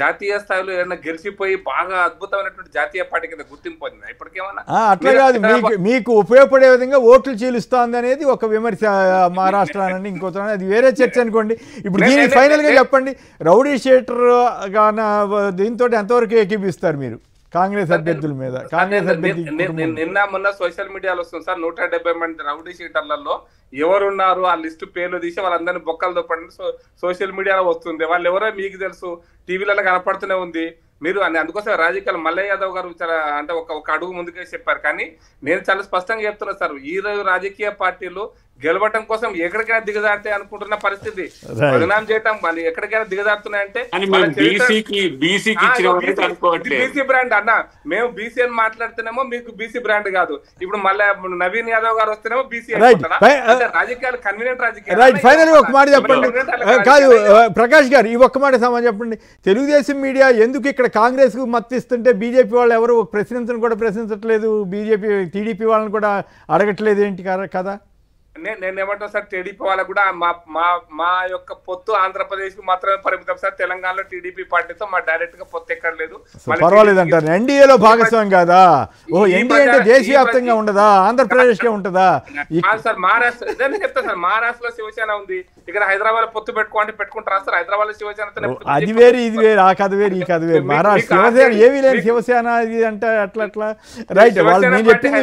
జాతీయ స్థాయిలో ఏదైనా గెలిచిపోయి బాగా అద్భుతమైనటువంటి జాతీయ పార్టీ కింద గుర్తింపు పొందింది ఇప్పటికేమన్నా? అట్లా కాదు, మీకు ఉపయోగపడే విధంగా ఓట్లు చీలుస్తోంది అనేది ఒక విమర్శ మహారాష్ట్ర అనండి, ఇంకోత అది వేరే చర్చ అనుకోండి. ఇప్పుడు దీనికి ఫైనల్ గా చెప్పండి, రౌడీ షీటర్ దీంతో ఎంతవరకు ఏకీపిస్తారు మీరు కాంగ్రెస్ అభ్యర్థుల మీద? కాంగ్రెస్ అభ్యర్థి నిన్న మొన్న సోషల్ మీడియాలో వస్తుంది సార్, 170 మంది రౌడీ షీటర్లలో ఎవరున్నారు ఆ లిస్టు పేర్లు తీసి వాళ్ళందరినీ బొక్కలు దొప్పండి సోషల్ మీడియాలో వస్తుంది. వాళ్ళు ఎవరో మీకు తెలుసు, టీవీలలో కనపడుతూనే ఉంది. మీరు అందుకోసం రాజకీయాలు మల్లయ్య యాదవ్ గారు చాలా అంటే ఒక అడుగు ముందుకే చెప్పారు. కానీ నేను చాలా స్పష్టంగా చెప్తున్నా సార్, ఈ రోజు రాజకీయ పార్టీలు గెలవటం కోసం ఎక్కడికైనా దిగజారుతాయి అనుకుంటున్న పరిస్థితి, బదనాం చేయటం వాళ్ళు ఎక్కడికైనా దిగజారుతున్నాయంటే బీసీ బ్రాండ్ అన్న. మేము బీసీ అని మాట్లాడుతున్నామో మీకు బీసీ బ్రాండ్ కాదు. ఇప్పుడు మళ్ళీ నవీన్ యాదవ్ గారు వస్తేనేమో బీసీ రాజకీయాలు కన్వీనియంట్ రాజకీయాలు. ఫైనల్ ఒక మాట చెప్పండి, కాదు ప్రకాష్ గారు ఈ ఒక్క మాట సమాధానం చెప్పండి. తెలుగుదేశం మీడియా ఎందుకు ఇక్కడ కాంగ్రెస్ కు మద్దతిస్తుంటే బీజేపీ వాళ్ళు ఎవరు ప్రశ్నించడం కూడా ప్రశ్నించట్లేదు, బీజేపీ టీడీపీ వాళ్ళని కూడా అడగట్లేదు ఏంటి కదా? నేను ఏమంటాను సార్, టీడీపీ వాళ్ళకు కూడా మా యొక్క పొత్తు ఆంధ్రప్రదేశ్ కు మాత్రమే పరిమితం సార్. తెలంగాణలో టీడీపీ పార్టీతో మా డైరెక్ట్ గా పొత్తు ఎక్కడ లేదు. పర్వాలేదు అంటారు, ఎన్డీఏలో భాగస్వామి కాదా? ఓ ఎన్డీఏ అంటే దేశవ్యాప్తంగా ఉండదా, ఆంధ్రప్రదేశ్ కే ఉంటుందా? సార్ మహారాష్ట్ర చెప్తా సార్, మహారాష్ట్రలో శివసేన ఉంది, ఇక్కడ హైదరాబాద్ లో పొత్తు పెట్టుకుంటే పెట్టుకుంటారా సార్? హైదరాబాద్ లో శివసేన అది వేరు ఇది వేరు, ఆ కథ వేరు ఈ కథ వేరు. మహారాష్ట్ర శివసేన ఏమీ లేదు, శివసేన ఇది అంటే అట్లా రైట్. వాళ్ళు నేను చెప్పింది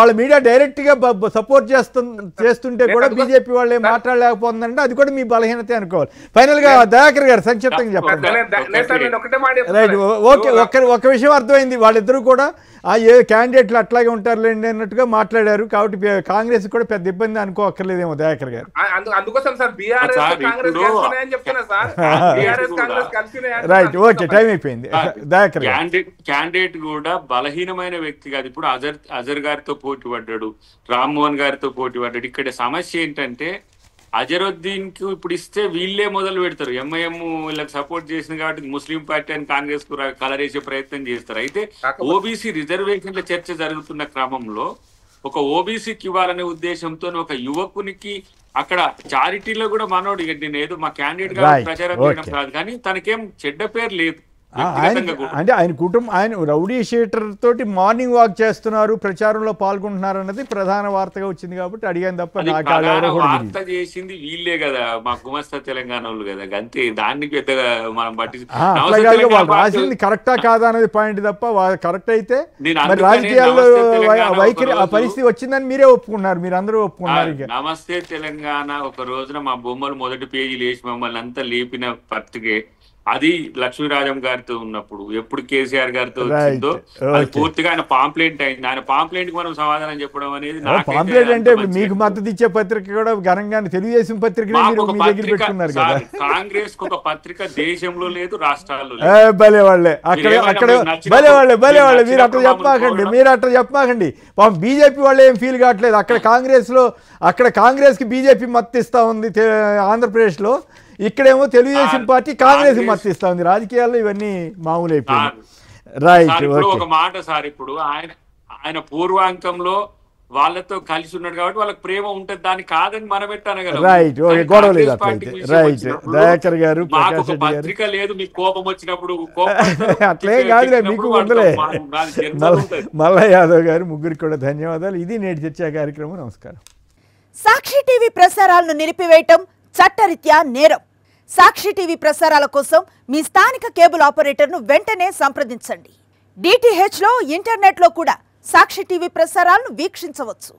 వాళ్ళ మీడియా డైరెక్ట్ గా సపోర్ట్ చేస్తుంటే కూడా బీజేపీ వాళ్ళు ఏం మాట్లాడలేకపోతుందంటే అది కూడా మీ బలహీనత అనుకోవాలి. ఫైనల్ గా దయాకర్ గారు సంక్షిప్తంగా చెప్పండి. రైట్, ఓకే, ఒక విషయం అర్థమైంది, వాళ్ళిద్దరూ కూడా ఏ క్యాండిడేట్లు అట్లాగే ఉంటారులేండి అన్నట్టుగా మాట్లాడారు. కాబట్టి కాంగ్రెస్ కూడా పెద్ద ఇబ్బంది అనుకోక్కర్లేదేమో దయాకర్ గారు. రైట్, ఓకే, టైం అయిపోయింది. దయాకర్ క్యాండిడేట్ కూడా బలహీనమైన వ్యక్తి కాదు. ఇప్పుడు అజర్ గారితో పోటీ పడ్డాడు, రామ్మోహన్ గారితో పోటీ పడ్డాడు. ఇక్కడ సమస్య ఏంటంటే అజరుద్దీన్ కు ఇప్పుడు ఇస్తే వీళ్ళే మొదలు పెడతారు, ఎంఐఎం వీళ్ళకి సపోర్ట్ చేసింది కాబట్టి ముస్లిం పార్టీ అని కాంగ్రెస్ కు కలరేసే ప్రయత్నం చేస్తారు. అయితే ఓబీసీ రిజర్వేషన్ల చర్చ జరుగుతున్న క్రమంలో ఒక ఓబీసీకి ఇవ్వాలనే ఉద్దేశంతో ఒక యువకునికి అక్కడ చారిటీలో కూడా మనోడు నేను ఏదో మా క్యాండిడేట్ గా ప్రచారం చేయడం కాదు, కానీ తనకేం చెడ్డ పేరు లేదు. అంటే ఆయన కుటుంబం ఆయన రౌడీ షీటర్ తోటి మార్నింగ్ వాక్ చేస్తున్నారు, ప్రచారంలో పాల్గొంటున్నారు అన్నది ప్రధాన వార్తగా వచ్చింది కాబట్టి అడిగాను తప్ప వార్త చేసింది వీళ్ళే కదా, మా గుమస్తా తెలంగాణ వాళ్ళు కదా, అంతే. దానికి పెద్దగా మనం వాళ్ళు రాసింది కరెక్టా కాదా అనేది పాయింట్ తప్ప కరెక్ట్ అయితే మరి రాజకీయాల్లో వైఖరి ఆ పరిస్థితి వచ్చిందని మీరే ఒప్పుకున్నారు, మీరు అందరూ ఒప్పుకున్నారు. నమస్తే తెలంగాణ ఒక రోజున మా బొమ్మలు మొదటి పేజీలు వేసి మమ్మల్ని అంతా లేపిన పత్రికే అది లక్ష్మీరాజం గారితో ఉన్నప్పుడు. ఎప్పుడు కేసీఆర్ గారితో వచ్చిందో అది పూర్తిగా ఆయన పాంప్లెంట్ అయింది. ఆయన పాంప్లెంట్ కి మనం సమాధానం చెప్పడం అనేది పాంప్లెంట్ అంటే మీకు మద్దతు ఇచ్చే పత్రిక కూడా ఘనంగా తెలుగుదేశం పత్రిక కాంగ్రెస్ కు ఒక పత్రిక దేశంలో లేదు, రాష్ట్రాల్లో భలే వాళ్ళే అక్కడ భలే వాళ్ళే మీరు అట్లా చెప్పమాకండి పాపం బీజేపీ వాళ్ళే ఏం ఫీల్ కావట్లేదు. అక్కడ కాంగ్రెస్ కి బీజేపీ మద్దతు ఇస్తా ఉంది ఆంధ్రప్రదేశ్ లో, ఇక్కడేమో తెలుగుదేశం పార్టీ కాంగ్రెస్ మద్దతు ఇస్తా ఉంది. రాజకీయాల్లో ఇవన్నీ మామూలు అయిపోయింది. రైట్. ఒక మాట సార్, ఇప్పుడు ఆయన పూర్వాంకంలో వాళ్ళతో కలిసి ఉన్నాడు కాబట్టి వాళ్ళకి ప్రేమ ఉంటది, దాన్ని కాదని మనం ఎట్టనగలం. రైట్, గొడవ లేదు అట్లయితే. రైట్, దయాకర్ గారు, పత్రిక లేదు, మీకు కోపం వచ్చినప్పుడు అట్లేం కాదులే, మీకు ఉండలే. మల్లయ్య యాదవ్ గారు, ముగ్గురికి కూడా ధన్యవాదాలు. ఇది నేటి చర్చా కార్యక్రమం. నమస్కారం. సాక్షి టీవీ ప్రసారాలను నిలిపివేయటం చట్టరీత్యా నేరం. సాక్షి టీవీ ప్రసారాల కోసం మీ స్థానిక కేబుల్ ఆపరేటర్ను వెంటనే సంప్రదించండి. DTHలో ఇంటర్నెట్లో కూడా సాక్షి టీవీ ప్రసారాలను వీక్షించవచ్చు.